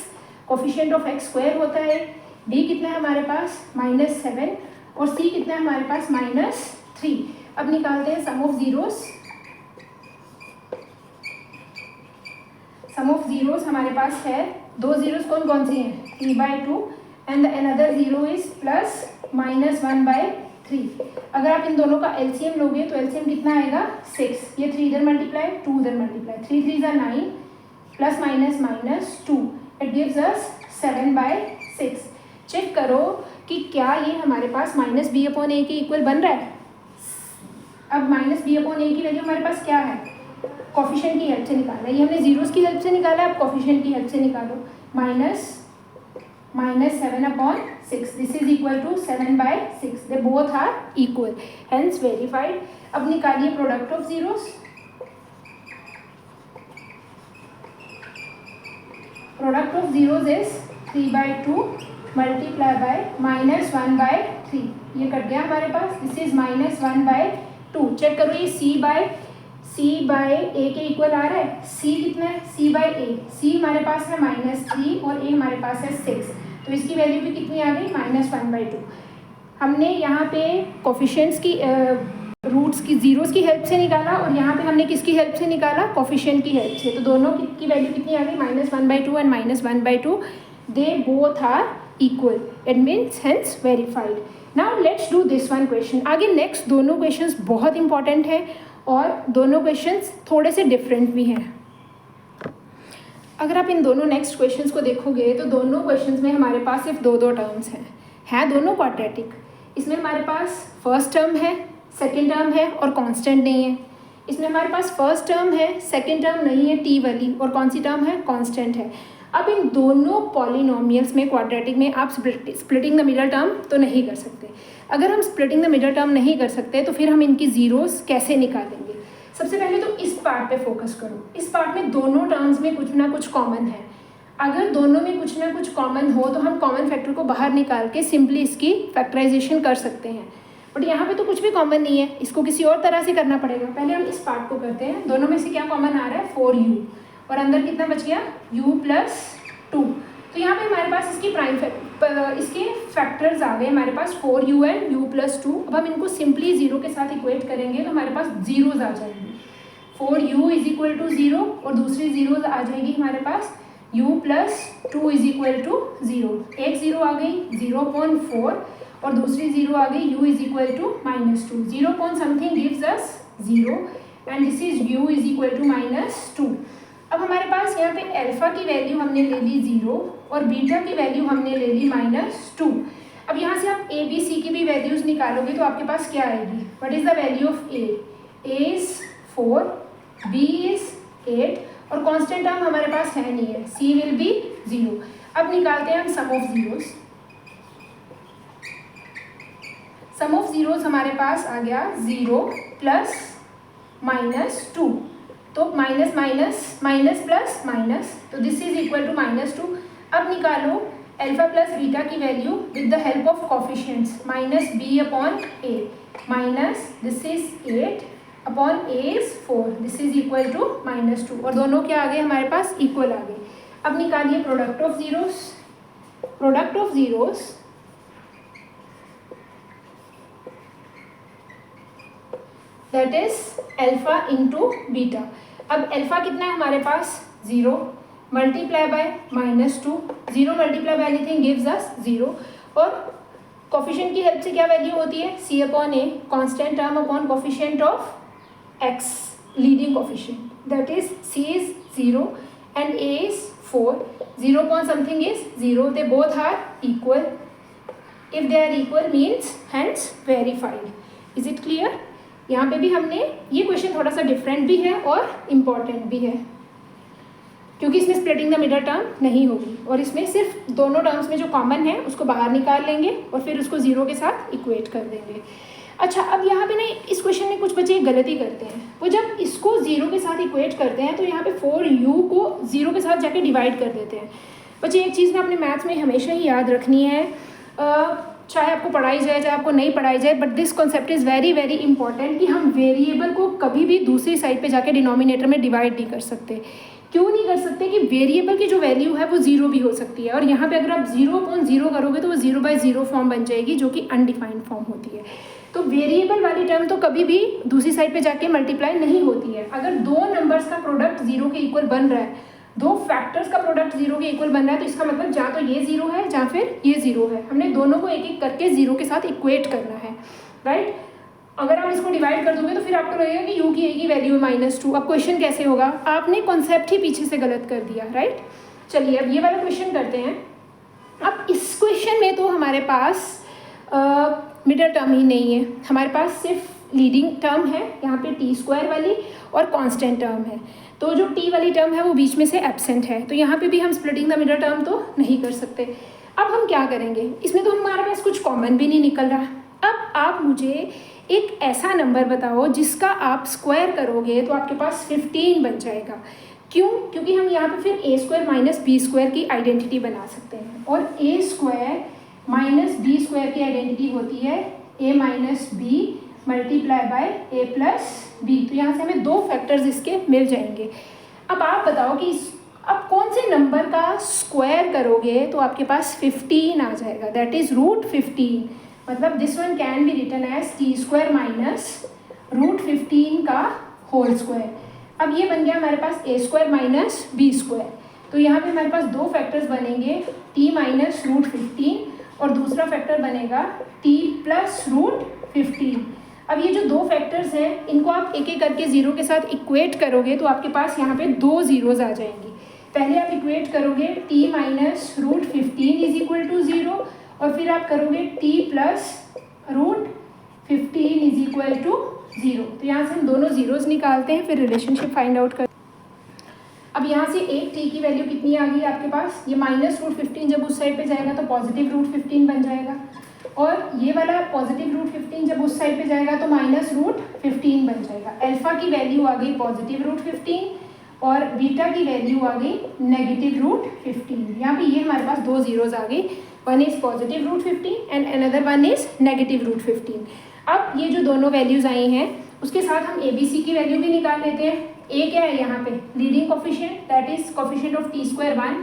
कोफिशिएंट ऑफ x स्क्वायर होता है। बी कितना है हमारे पास -7 और सी कितना है हमारे पास -3। अब निकालते हैं sum of zeros. Sum of zeros हमारे पास है, दो ज़ीरोज़ कौन कौन से हैं, 3/2 एंड अनदर ज़ीरो इज़ +-1/3। अगर आप इन दोनों का एलसीएम लोगे तो एलसीएम कितना आएगा 6। ये 3 इधर मल्टीप्लाई, 2 इधर मल्टीप्लाई, 3 3 ज़ा 9 +-2 इट गिव्स अस 7/6। चेक करो कि क्या ये हमारे पास -b/a के इक्वल बन रहा है। अब -b/a की वैल्यू हमारे पास क्या है, कोफिशिएंट की हेल्प से निकालना है। ये हमने जीरोस की हेल्प से निकाला है, अब कोफिशिएंट की हेल्प से निकालो। -7/6 this is equal to 7/6। They both are equal, hence verified. अब निकालिए product of zeros. Product of zeros is 3/2 multiply by -1/3। ये कट गया हमारे पास, दिस इज -1/2। चेक करो ये c/a के इक्वल आ रहा है। c कितना है, c/a, c हमारे पास है -3 और a हमारे पास है 6, तो इसकी वैल्यू भी कितनी आ गई -1/2। हमने यहाँ पे कोफिशिएंट्स की रूट्स की जीरोस की हेल्प से निकाला और यहाँ पे हमने किसकी हेल्प से निकाला, कोफिशिएंट की हेल्प से। तो दोनों की वैल्यू कितनी आ गई -1/2 and -1/2। They both are equal, it means hence verified. Now let's do this one question. आगे नेक्स्ट दोनों क्वेश्चंस बहुत इंपॉर्टेंट है और दोनों क्वेश्चंस थोड़े से डिफरेंट भी हैं। अगर आप इन दोनों नेक्स्ट क्वेश्चंस को देखोगे तो दोनों क्वेश्चंस में हमारे पास सिर्फ दो टर्म्स हैं दोनों क्वाड्रेटिक। इसमें हमारे पास फर्स्ट टर्म है, सेकंड टर्म है और कांस्टेंट नहीं है। इसमें हमारे पास फर्स्ट टर्म है, सेकंड टर्म नहीं है टी वाली, और कौन सी टर्म है, कांस्टेंट है। अब इन दोनों पॉलिनोमियल्स में क्वाड्रेटिक में आप स्प्लिटिंग द मिडल टर्म तो नहीं कर सकते। अगर हम स्प्लिटिंग द मिडल टर्म नहीं कर सकते तो फिर हम इनकी ज़ीरोस कैसे निकालेंगे। सबसे पहले तो इस पार्ट पे फोकस करो। इस पार्ट में दोनों टर्म्स में कुछ ना कुछ कॉमन है। अगर दोनों में कुछ ना कुछ कॉमन हो तो हम कॉमन फैक्टर को बाहर निकाल के सिंपली इसकी फैक्टराइजेशन कर सकते हैं, बट यहाँ पे तो कुछ भी कॉमन नहीं है, इसको किसी और तरह से करना पड़ेगा। पहले हम इस पार्ट को करते हैं। दोनों में से क्या कॉमन आ रहा है, 4u, और अंदर कितना बच गया, u+2। तो यहाँ पे हमारे पास इसकी इसके फैक्टर्स आ गए हमारे पास 4u एंड u+2। अब हम इनको सिंपली जीरो के साथ इक्वेट करेंगे तो हमारे पास जीरोज आ जाएंगे। 4u इज इक्वल टू 0 और दूसरी जीरोज आ जाएगी हमारे पास u+2 इज इक्वल टू 0। एक जीरो आ गई 0.4 और दूसरी जीरो आ गई u is equal to -2। 0 point something gives us 0 and this is u is equal to -2। अब हमारे पास यहाँ पे अल्फा की वैल्यू हमने ले ली 0 और बीटा की वैल्यू हमने ले ली -2। अब यहाँ से आप ए बी सी की भी वैल्यूज़ निकालोगे तो आपके पास क्या आएगी, what is the value of a is 4, b is 8 और कांस्टेंट टर्म हमारे पास है नहीं है, सी विल बी 0। अब निकालते हैं हम sum of zeros. Sum of zeros हमारे पास आ गया 0 प्लस -2, तो minus minus minus plus minus, तो दिस इज इक्वल टू -2। अब निकालो अल्फा प्लस बीटा की value with the help of coefficients, -b/a minus this is 8 upon a is 4, this is equal to -2, और दोनों क्या आ गए हमारे पास, इक्वल आ गए। अब निकालिए product of zeros. Product of zeros that is alpha into beta. अब अल्फा कितना है हमारे पास, 0 multiply by -2, 0 multiply by anything gives us 0, और कोफिशिएंट की हेल्प से क्या वैल्यू होती है, c/a constant term upon coefficient of x leading coefficient, that is c is 0 and a is 4, 0 point something is 0, they both are equal. If they are equal means hence verified. Is it clear. यहाँ पे भी हमने, ये question थोड़ा सा different भी है और इम्पॉर्टेंट भी है क्योंकि इसमें स्प्लिटिंग द मिडल टर्म नहीं होगी और इसमें सिर्फ दोनों टर्म्स में जो कॉमन है उसको बाहर निकाल लेंगे और फिर उसको 0 के साथ इक्वेट कर देंगे। अच्छा, अब यहाँ पे ना इस क्वेश्चन में कुछ बच्चे एक गलती करते हैं, वो जब इसको 0 के साथ इक्वेट करते हैं तो यहाँ पे 4u को 0 के साथ जाके डिवाइड कर देते हैं। बच्चे एक चीज़ ना अपने मैथ्स में हमेशा ही याद रखनी है, चाहे आपको पढ़ाई जाए चाहे आपको नहीं पढ़ाई जाए, but this concept is very very important कि हम वेरिएबल को कभी भी दूसरी साइड पे जाके डिनोमिनेटर में डिवाइड नहीं कर सकते। क्यों नहीं कर सकते कि वेरिएबल की जो वैल्यू है वो 0 भी हो सकती है, और यहाँ पे अगर आप 0/0 करोगे तो वो 0/0 फॉर्म बन जाएगी जो कि अनडिफाइंड फॉर्म होती है। तो वेरिएबल वाली टर्म तो कभी भी दूसरी साइड पे जाके मल्टीप्लाई नहीं होती है। अगर दो नंबर्स का प्रोडक्ट 0 के इक्वल बन रहा है, दो फैक्टर्स का प्रोडक्ट 0 के इक्वल बन रहा है, तो इसका मतलब या तो ये 0 है या फिर ये 0 है। हमने दोनों को एक एक करके 0 के साथ इक्वेट करना है, राइट। अगर आप इसको डिवाइड कर दोगे तो फिर आपको लगेगा कि u की a की वैल्यू है -2। अब क्वेश्चन कैसे होगा, आपने कॉन्सेप्ट ही पीछे से गलत कर दिया, राइट। चलिए अब ये वाला क्वेश्चन करते हैं। अब इस क्वेश्चन में तो हमारे पास मिडल टर्म ही नहीं है, हमारे पास सिर्फ लीडिंग टर्म है यहाँ पे t² वाली, और कांस्टेंट टर्म है। तो जो t वाली टर्म है वो बीच में से एब्सेंट है, तो यहाँ पे भी हम स्प्लिटिंग द मिडल टर्म तो नहीं कर सकते। अब हम क्या करेंगे, इसमें तो हमारे पास कुछ कॉमन भी नहीं निकल रहा। अब आप मुझे एक ऐसा नंबर बताओ जिसका आप स्क्वायर करोगे तो आपके पास 15 बन जाएगा। क्यों? क्योंकि हम यहाँ पे फिर a² - b² की आइडेंटिटी बना सकते हैं, और a² - b² की आइडेंटिटी होती है a - b multiply by a + b। तो यहाँ से हमें दो फैक्टर्स इसके मिल जाएंगे। अब आप बताओ कि अब कौन से नंबर का स्क्वायर करोगे तो आपके पास 15 आ जाएगा, दैट इज़ √15। मतलब this one can be written as t² - √15 का होल स्क्वायर। अब ये बन गया हमारे पास a² - b²। तो यहाँ पे हमारे पास दो फैक्टर्स बनेंगे, t - √15 और दूसरा फैक्टर बनेगा t + √15। अब ये जो दो फैक्टर्स हैं इनको आप एक एक करके 0 के साथ इक्वेट करोगे तो आपके पास यहाँ पे दो ज़ीरोज़ आ जाएंगी। पहले आप इक्वेट करोगे t - √15 = 0, और फिर आप करोगे t + √15 = 0। तो यहाँ से हम दोनों ज़ीरोज़ निकालते हैं, फिर रिलेशनशिप फाइंड आउट कर। अब यहाँ से एक t की वैल्यू कितनी आ गई आपके पास, ये -√15 जब उस साइड पे जाएगा तो +√15 बन जाएगा, और ये वाला +√15 जब उस साइड पे जाएगा तो -√15 बन जाएगा। अल्फ़ा की वैल्यू आ गई +√15 और बीटा की वैल्यू आ गई -√15। यहाँ पे ये हमारे पास दो ज़ीरोज़ आ गई, one is +√15 and another one is -√15। अब ये जो दोनों वैल्यूज़ आई हैं उसके साथ हम ABC की वैल्यू भी निकाल लेते हैं। A क्या है यहाँ पे, leading coefficient, that is coefficient of t² 1।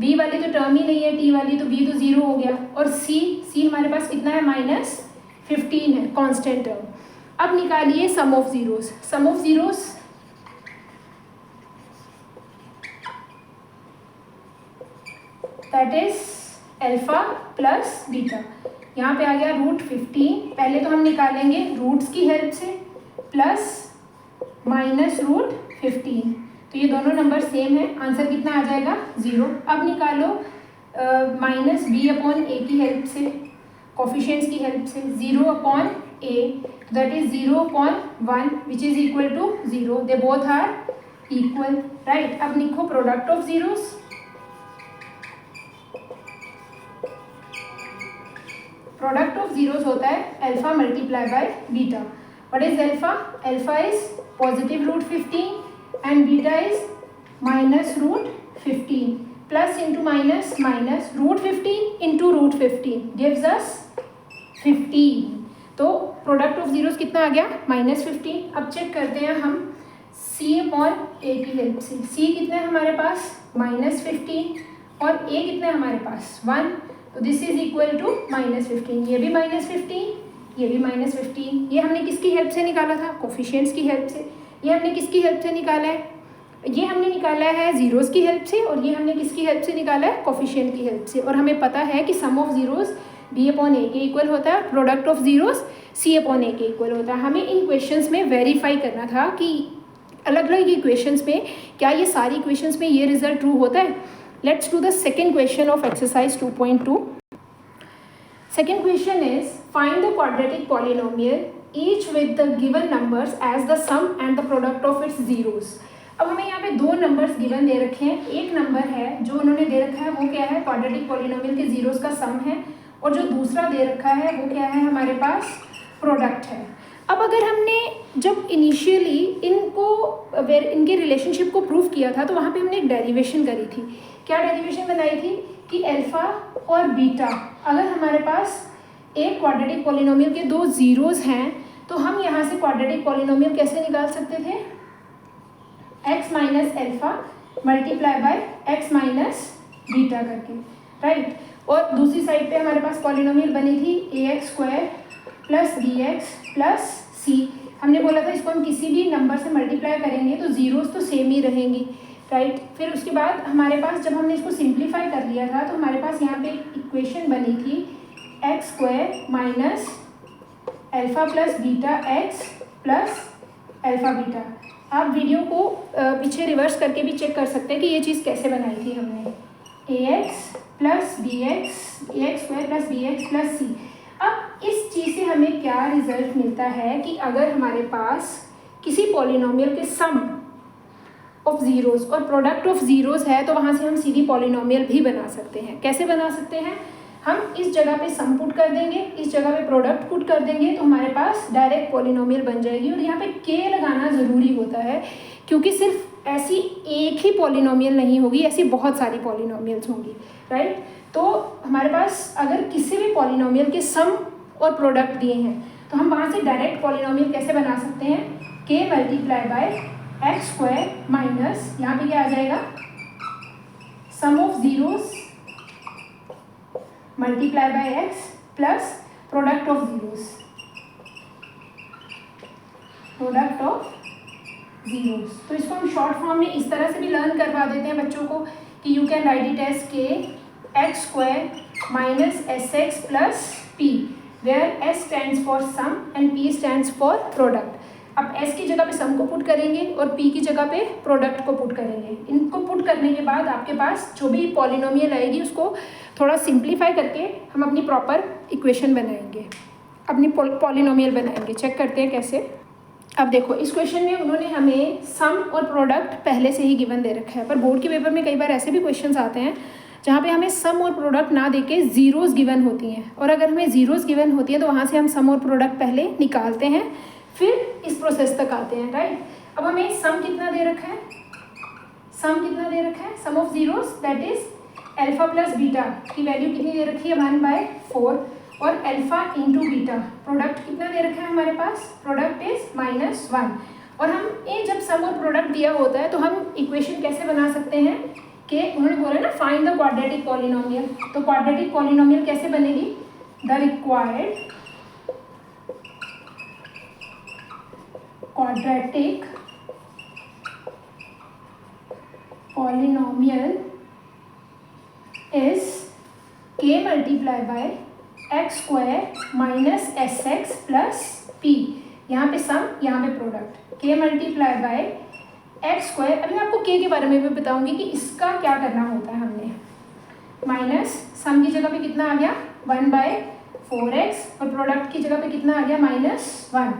B वाली तो टर्म ही नहीं है, t वाली, तो B तो 0 हो गया, और C हमारे पास कितना है, -15 है, कांस्टेंट टर्म। अब निकालिए sum of zeros. Sum of zeros that is alpha plus beta. यहाँ पे आ गया √15। पहले तो हम निकालेंगे रूट्स की हेल्प से, प्लस -√15। तो ये दोनों नंबर सेम है, आंसर कितना आ जाएगा, 0। अब निकालो -b/a की हेल्प से, कोफिशिएंट्स की हेल्प से, 0/a that is 0/1 which is equal to 0। They both are equal, right. अब लिखो product of zeros. Product of zeros होता है alpha multiply by beta. What is alpha? Alpha is +√15 and beta is -√15, plus into minus √15 into √15 gives us 15। तो product of zeros कितना आ गया, -15। अब check करते हैं हम C/a की हेल्प से। C कितना है हमारे पास, -15, और a कितना है हमारे पास, 1। तो दिस इज इक्वल टू -15। ये भी -15, ये भी -15। ये हमने किसकी हेल्प से निकाला था, कोफिशिएंट्स की हेल्प से। ये हमने किसकी हेल्प से निकाला है, ये हमने निकाला है ज़ीरोज़ की हेल्प से, और ये हमने किसकी हेल्प से निकाला है, कोफिशिएंट की हेल्प से। और हमें पता है कि सम ऑफ ज़ीरोज़ b/a के इक्वल होता है, प्रोडक्ट ऑफ ज़ीरोज़ c/a के इक्वल होता है। हमें इन क्वेश्चंस में वेरीफाई करना था कि अलग अलग इक्वेशंस में क्या ये सारी इक्वेशंस में ये रिजल्ट ट्रू होता है। Let's do the second question of exercise 2.2। Second question is find the quadratic polynomial each with the given numbers as the sum and the product of its zeros। अब हमें यहाँ पे दो numbers given दे रखे हैं। एक नंबर है जो उन्होंने दे रखा है वो क्या है, क्वाड्रेटिक पॉलिनोमियल के ज़ीरोज़ का सम है, और जो दूसरा दे रखा है वो क्या है, हमारे पास प्रोडक्ट है। अब अगर हमने जब इनिशियली इनके रिलेशनशिप को प्रूव किया था तो वहाँ पे हमने एक डेरिवेशन करी थी। क्या डेरिवेशन बनाई थी कि अल्फ़ा और बीटा, अगर हमारे पास एक क्वाड्रेटिक पॉलिनोमियल के दो ज़ीरोज़ हैं तो हम यहाँ से क्वाड्रेटिक पॉलिनोमियल कैसे निकाल सकते थे, x minus alpha multiply by x minus beta करके, राइट। और दूसरी साइड पे हमारे पास पॉलिनोमियल बनी थी ax² plus bx plus c। हमने बोला था इसको हम किसी भी नंबर से मल्टीप्लाई करेंगे तो ज़ीरोज़ तो सेम ही रहेंगी, राइट। फिर उसके बाद हमारे पास जब हमने इसको सिंप्लीफाई कर लिया था तो हमारे पास यहाँ पे एक इक्वेशन बनी थी x² minus alpha plus beta x plus alpha beta. आप वीडियो को पीछे रिवर्स करके भी चेक कर सकते हैं कि ये चीज़ कैसे बनाई थी हमने, ax plus ax² plus bx plus c। अब इस चीज़ से हमें क्या रिजल्ट मिलता है कि अगर हमारे पास किसी पॉलिनोमियल के सम ऑफ ज़ीरोज़ और प्रोडक्ट ऑफ ज़ीरोज़ है तो वहाँ से हम सीधी पॉलिनोमियल भी बना सकते हैं। कैसे बना सकते हैं, हम इस जगह पे सम पुट कर देंगे, इस जगह पे प्रोडक्ट पुट कर देंगे तो हमारे पास डायरेक्ट पॉलिनोमियल बन जाएगी। और यहाँ पे के लगाना ज़रूरी होता है क्योंकि सिर्फ ऐसी एक ही पॉलिनोमियल नहीं होगी, ऐसी बहुत सारी पॉलिनोमियल्स होंगी, राइट। तो हमारे पास अगर किसी भी पॉलिनोमियल के सम और प्रोडक्ट दिए हैं तो हम वहाँ से डायरेक्ट पॉलिनोमियल कैसे बना सकते हैं, के मल्टीप्लाई बाय x² माइनस यहाँ पे क्या आ जाएगा, sum of zeros multiply by x plus product of zeros, product of zeros. तो इसको हम शॉर्ट फॉर्म में इस तरह से भी लर्न करवा देते हैं बच्चों को कि you can write it as k x² minus sx plus p, where s stands for sum and p stands for product. अब s की जगह पे सम को पुट करेंगे और p की जगह पे प्रोडक्ट को पुट करेंगे। इनको पुट करने के बाद आपके पास जो भी पॉलिनोमियल आएगी उसको थोड़ा सिंप्लीफाई करके हम अपनी प्रॉपर इक्वेशन बनाएंगे, अपनी पॉलिनोमियल बनाएंगे। चेक करते हैं कैसे। अब देखो इस क्वेश्चन में उन्होंने हमें सम और प्रोडक्ट पहले से ही गिवन दे रखा है, पर बोर्ड के पेपर में कई बार ऐसे भी क्वेश्चंस आते हैं जहाँ पे हमें सम और प्रोडक्ट ना देके ज़ीरोज़ गिवन होती हैं, और अगर हमें ज़ीरोज़ गिवन होती हैं तो वहाँ से हम सम और प्रोडक्ट पहले निकालते हैं फिर इस प्रोसेस तक आते हैं, राइट। अब हमें सम कितना दे रखा है, सम कितना दे रखा है, sum of zeros that is alpha plus beta की वैल्यू कितनी दे रखी है 1/4 और अल्फ़ा इंटू बीटा। प्रोडक्ट कितना दे रखा है हमारे पास, प्रोडक्ट इज -1। और हम ये जब सम और प्रोडक्ट दिया होता है तो हम इक्वेशन कैसे बना सकते हैं कि उन्होंने बोला ना फाइंड द क्वाड्रेटिक पॉलिनोमियल, तो क्वाड्रेटिक पॉलिनोमियल कैसे बनेगी, the required quadratic polynomial is k multiply bye x² minus sx plus p। यहाँ पे सम, यहाँ पे product, k multiply bye x²। अभी मैं आपको k के बारे में भी बताऊंगी कि इसका क्या करना होता है। हमने माइनस सम की जगह पे कितना आ गया 1/4x और प्रोडक्ट की जगह पे कितना आ गया -1।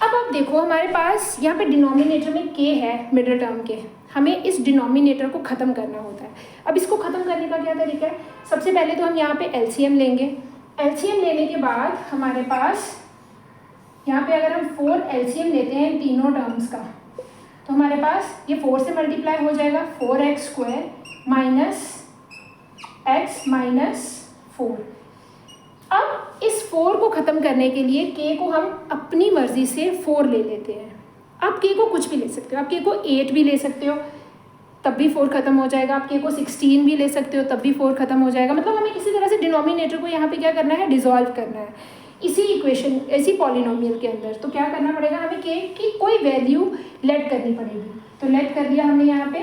अब आप देखो हमारे पास यहाँ पे डिनोमिनेटर में k है मिडिल टर्म के, हमें इस डिनोमिनेटर को ख़त्म करना होता है। अब इसको ख़त्म करने का क्या तरीका है, सबसे पहले तो हम यहाँ पे एलसीएम लेंगे। एलसीएम लेने के बाद हमारे पास यहाँ पे अगर हम 4 एलसीएम लेते हैं तीनों टर्म्स का तो हमारे पास ये 4 से मल्टीप्लाई हो जाएगा 4x² माइनस x माइनस 4। अब इस 4 को ख़त्म करने के लिए k को हम अपनी मर्ज़ी से 4 ले लेते हैं। आप k को कुछ भी ले सकते हो, आप k को 8 भी ले सकते हो तब भी 4 ख़त्म हो जाएगा, आप k को 16 भी ले सकते हो तब भी 4 ख़त्म हो जाएगा। मतलब हमें किसी तरह से डिनोमिनेटर को यहाँ पे क्या करना है, डिज़ोल्व करना है इसी इक्वेशन, इसी पॉलिनोमियल के अंदर। तो क्या करना पड़ेगा, हमें k की कोई वैल्यू लेट करनी पड़ेगी। तो लेट कर लिया हमने यहाँ पे,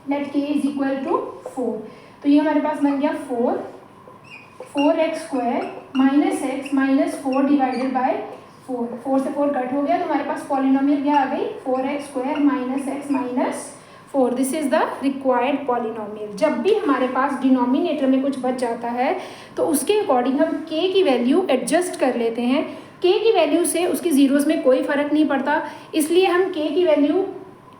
let k is equal to 4। तो ये हमारे पास बन गया 4x² minus x minus 4 divided by 4 से 4 कट हो गया तो हमारे पास पॉलिनोमियल क्या आ गई, 4x² minus x minus 4। This is the required polynomial. जब भी हमारे पास डिनोमिनेटर में कुछ बच जाता है तो उसके अकॉर्डिंग हम k की वैल्यू एडजस्ट कर लेते हैं। k की वैल्यू से उसकी ज़ीरोज़ में कोई फ़र्क नहीं पड़ता, इसलिए हम k की वैल्यू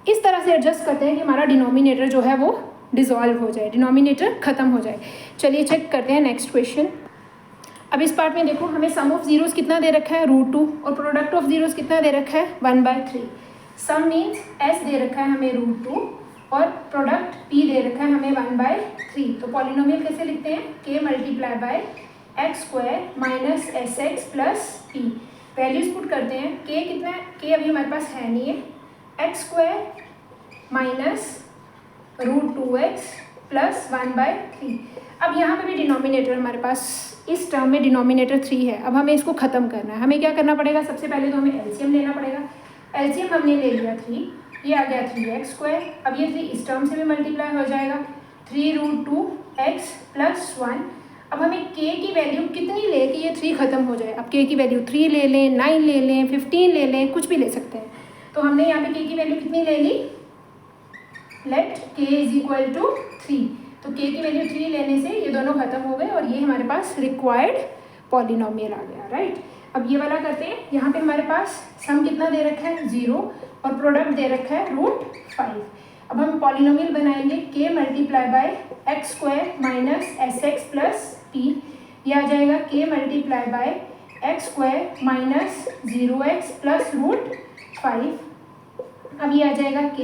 इस तरह से एडजस्ट करते हैं कि हमारा डिनोमिनेटर जो है वो डिज़ोल्व हो जाए, डिनोमिनेटर ख़त्म हो जाए। चलिए चेक करते हैं नेक्स्ट क्वेश्चन। अब इस पार्ट में देखो हमें सम ऑफ जीरोस कितना दे रखा है √2 और प्रोडक्ट ऑफ जीरोस कितना दे रखा है 1/3। सम मीन्स s दे रखा है हमें √2 और प्रोडक्ट p दे रखा है हमें 1/3। तो पॉलिनोमियल कैसे लिखते हैं k multiply bye x² minus sx plus p। Values put करते हैं। k कितना है, k अभी हमारे पास है नहीं है, x² माइनस √2x प्लस 1/3। अब यहाँ पे भी डिनोमिनेटर हमारे पास इस टर्म में डिनोमिनेटर 3 है। अब हमें इसको ख़त्म करना है। हमें क्या करना पड़ेगा, सबसे पहले तो हमें एलसीएम लेना पड़ेगा। एलसीएम हमने ले लिया 3, ये आ गया 3x²। अब ये 3 इस टर्म से भी मल्टीप्लाई हो जाएगा 3√2x प्लस 1। अब हमें k की वैल्यू कितनी ले कि ये 3 ख़त्म हो जाए। अब k की वैल्यू 3 ले लें, 9 ले लें, 15 ले लें, कुछ भी ले सकते हैं। तो हमने यहाँ पे k की वैल्यू कितनी ले ली, लेट k = 3। तो k की वैल्यू 3 लेने से ये दोनों खत्म हो गए और ये हमारे पास रिक्वायर्ड पॉलिनोमियल आ गया, राइट। अब ये वाला करते हैं। यहाँ पे हमारे पास सम कितना दे रखा है 0 और प्रोडक्ट दे रखा है √5। अब हम पॉलिनोमियल बनाएंगे k multiply bye x² minus sx plus p। ये आ जाएगा k multiply bye x² minus 0x plus √5। अब ये आ जाएगा k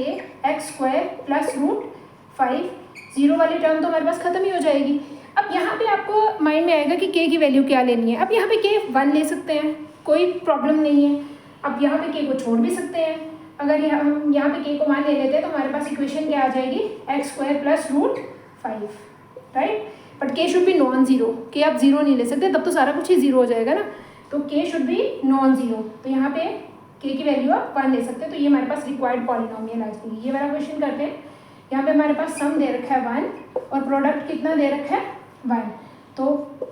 x² प्लस √5। 0 वाली टर्म तो हमारे पास ख़त्म ही हो जाएगी। अब यहाँ पे आपको माइंड में आएगा कि k की वैल्यू क्या लेनी है। अब यहाँ पे k 1 ले सकते हैं, कोई प्रॉब्लम नहीं है। अब यहाँ पे k को छोड़ भी सकते हैं। अगर हम यहाँ पे k को 1 ले लेते हैं तो हमारे पास इक्वेशन क्या आ जाएगी x² plus √5, right. But k should be non zero. k आप 0 नहीं ले सकते, तब तो सारा कुछ ही 0 हो जाएगा ना। तो k should be non zero. तो यहाँ पे k की वैल्यू आप 1 ले सकते हैं। तो ये हमारे पास रिक्वायर्ड पॉलिनोमियल आ जाएगी। ये वाला क्वेश्चन करते हैं। यहाँ पे हमारे पास सम दे रखा है 1 और प्रोडक्ट कितना दे रखा है 1। तो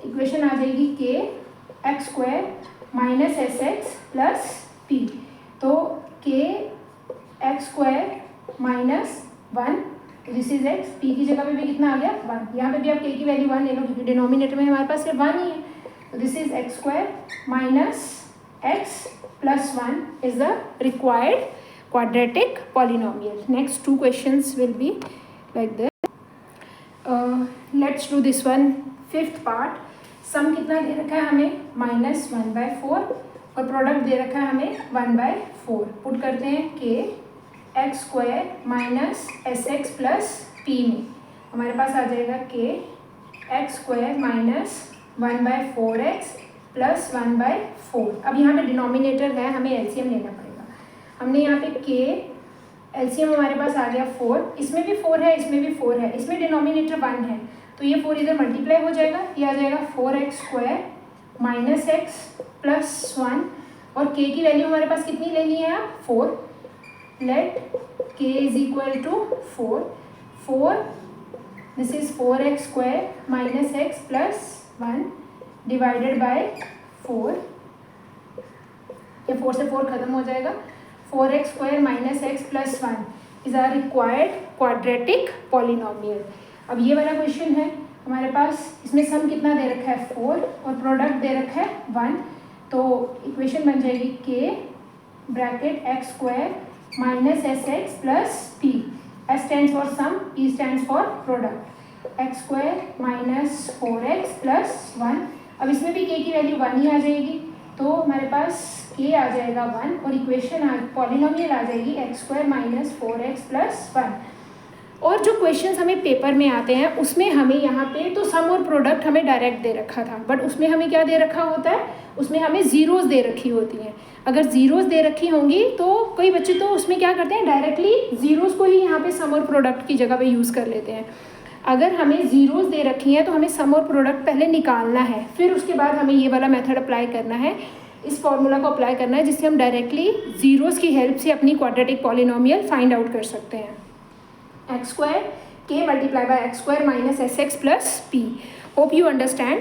इक्वेशन आ जाएगी k x² minus sx plus p। तो k x² minus 1, this is x, p की जगह पे भी कितना आ गया 1। यहाँ पे भी आप k की वैल्यू 1 ले लो क्योंकि डिनोमिनेटर में हमारे पास सिर्फ 1 ही है। तो this is x² minus x plus 1 is the required quadratic polynomial. Next 2 questions will be like this. Let's do this one, 5th part. सम कितना दे रखा है हमें -1/4 और प्रोडक्ट दे रखा है हमें 1/4। पुट करते हैं k x² minus sx plus p में। हमारे पास आ जाएगा k x² minus 1/4x plus 1/4। अब यहाँ पे डिनोमिनेटर है, हमें एलसीएम लेना पड़ेगा। हमने यहाँ पे k एलसीएम हमारे पास आ गया 4, इसमें भी 4 है, इसमें भी 4 है, इसमें डिनोमिनेटर 1 है। तो ये 4 इधर मल्टीप्लाई हो जाएगा, ये आ जाएगा 4x² माइनस x प्लस 1। और k की वैल्यू हमारे पास कितनी लेनी है आप 4। Let k = 4। This is 4x² minus x plus 1 divided by 4। ये 4 से 4 खत्म हो जाएगा। 4x² minus x plus 1 is our required quadratic polynomial. अब ये वाला क्वेश्चन है हमारे पास, इसमें सम कितना दे रखा है 4 और प्रोडक्ट दे रखा है 1। तो इक्वेशन बन जाएगी k bracket x² minus sx plus p। s stands for sum, p stands for product. x² minus 4x plus 1। अब इसमें भी k की वैल्यू 1 ही आ जाएगी। तो हमारे पास k आ जाएगा 1 और इक्वेशन पॉलिनोमियल आ जाएगी x² माइनस 4x प्लस 1। और जो क्वेश्चंस हमें पेपर में आते हैं उसमें हमें यहाँ पे तो सम और प्रोडक्ट हमें डायरेक्ट दे रखा था, बट उसमें हमें क्या दे रखा होता है, उसमें हमें ज़ीरोज़ दे रखी होती हैं। अगर ज़ीरोज़ दे रखी होंगी तो कई बच्चे तो उसमें क्या करते हैं, डायरेक्टली ज़ीरोज़ को ही यहाँ पे सम और प्रोडक्ट की जगह पे यूज़ कर लेते हैं। अगर हमें ज़ीरोज़ दे रखी हैं तो हमें सम और प्रोडक्ट पहले निकालना है, फिर उसके बाद हमें ये वाला मेथड अप्लाई करना है, इस फॉर्मूला को अप्लाई करना है, जिससे हम डायरेक्टली ज़ीरोज़ की हेल्प से अपनी क्वाड्रेटिक पॉलिनोमियल फाइंड आउट कर सकते हैं। x² k multiply bye x² minus sx plus p। Hope you understand.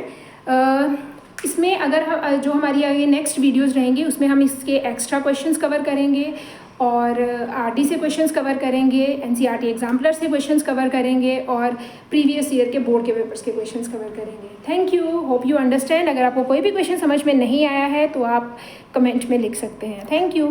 इसमें अगर हम जो हमारी आगे नेक्स्ट वीडियोज़ रहेंगी उसमें हम इसके एक्स्ट्रा क्वेश्चंस कवर करेंगे और आरटी से क्वेश्चंस कवर करेंगे, एनसीईआरटी एग्जाम्पलर से क्वेश्चंस कवर करेंगे और प्रीवियस ईयर के बोर्ड के पेपर्स के क्वेश्चंस कवर करेंगे। Thank you, hope you understand. अगर आपको कोई भी क्वेश्चन समझ में नहीं आया है तो आप कमेंट में लिख सकते हैं। Thank you.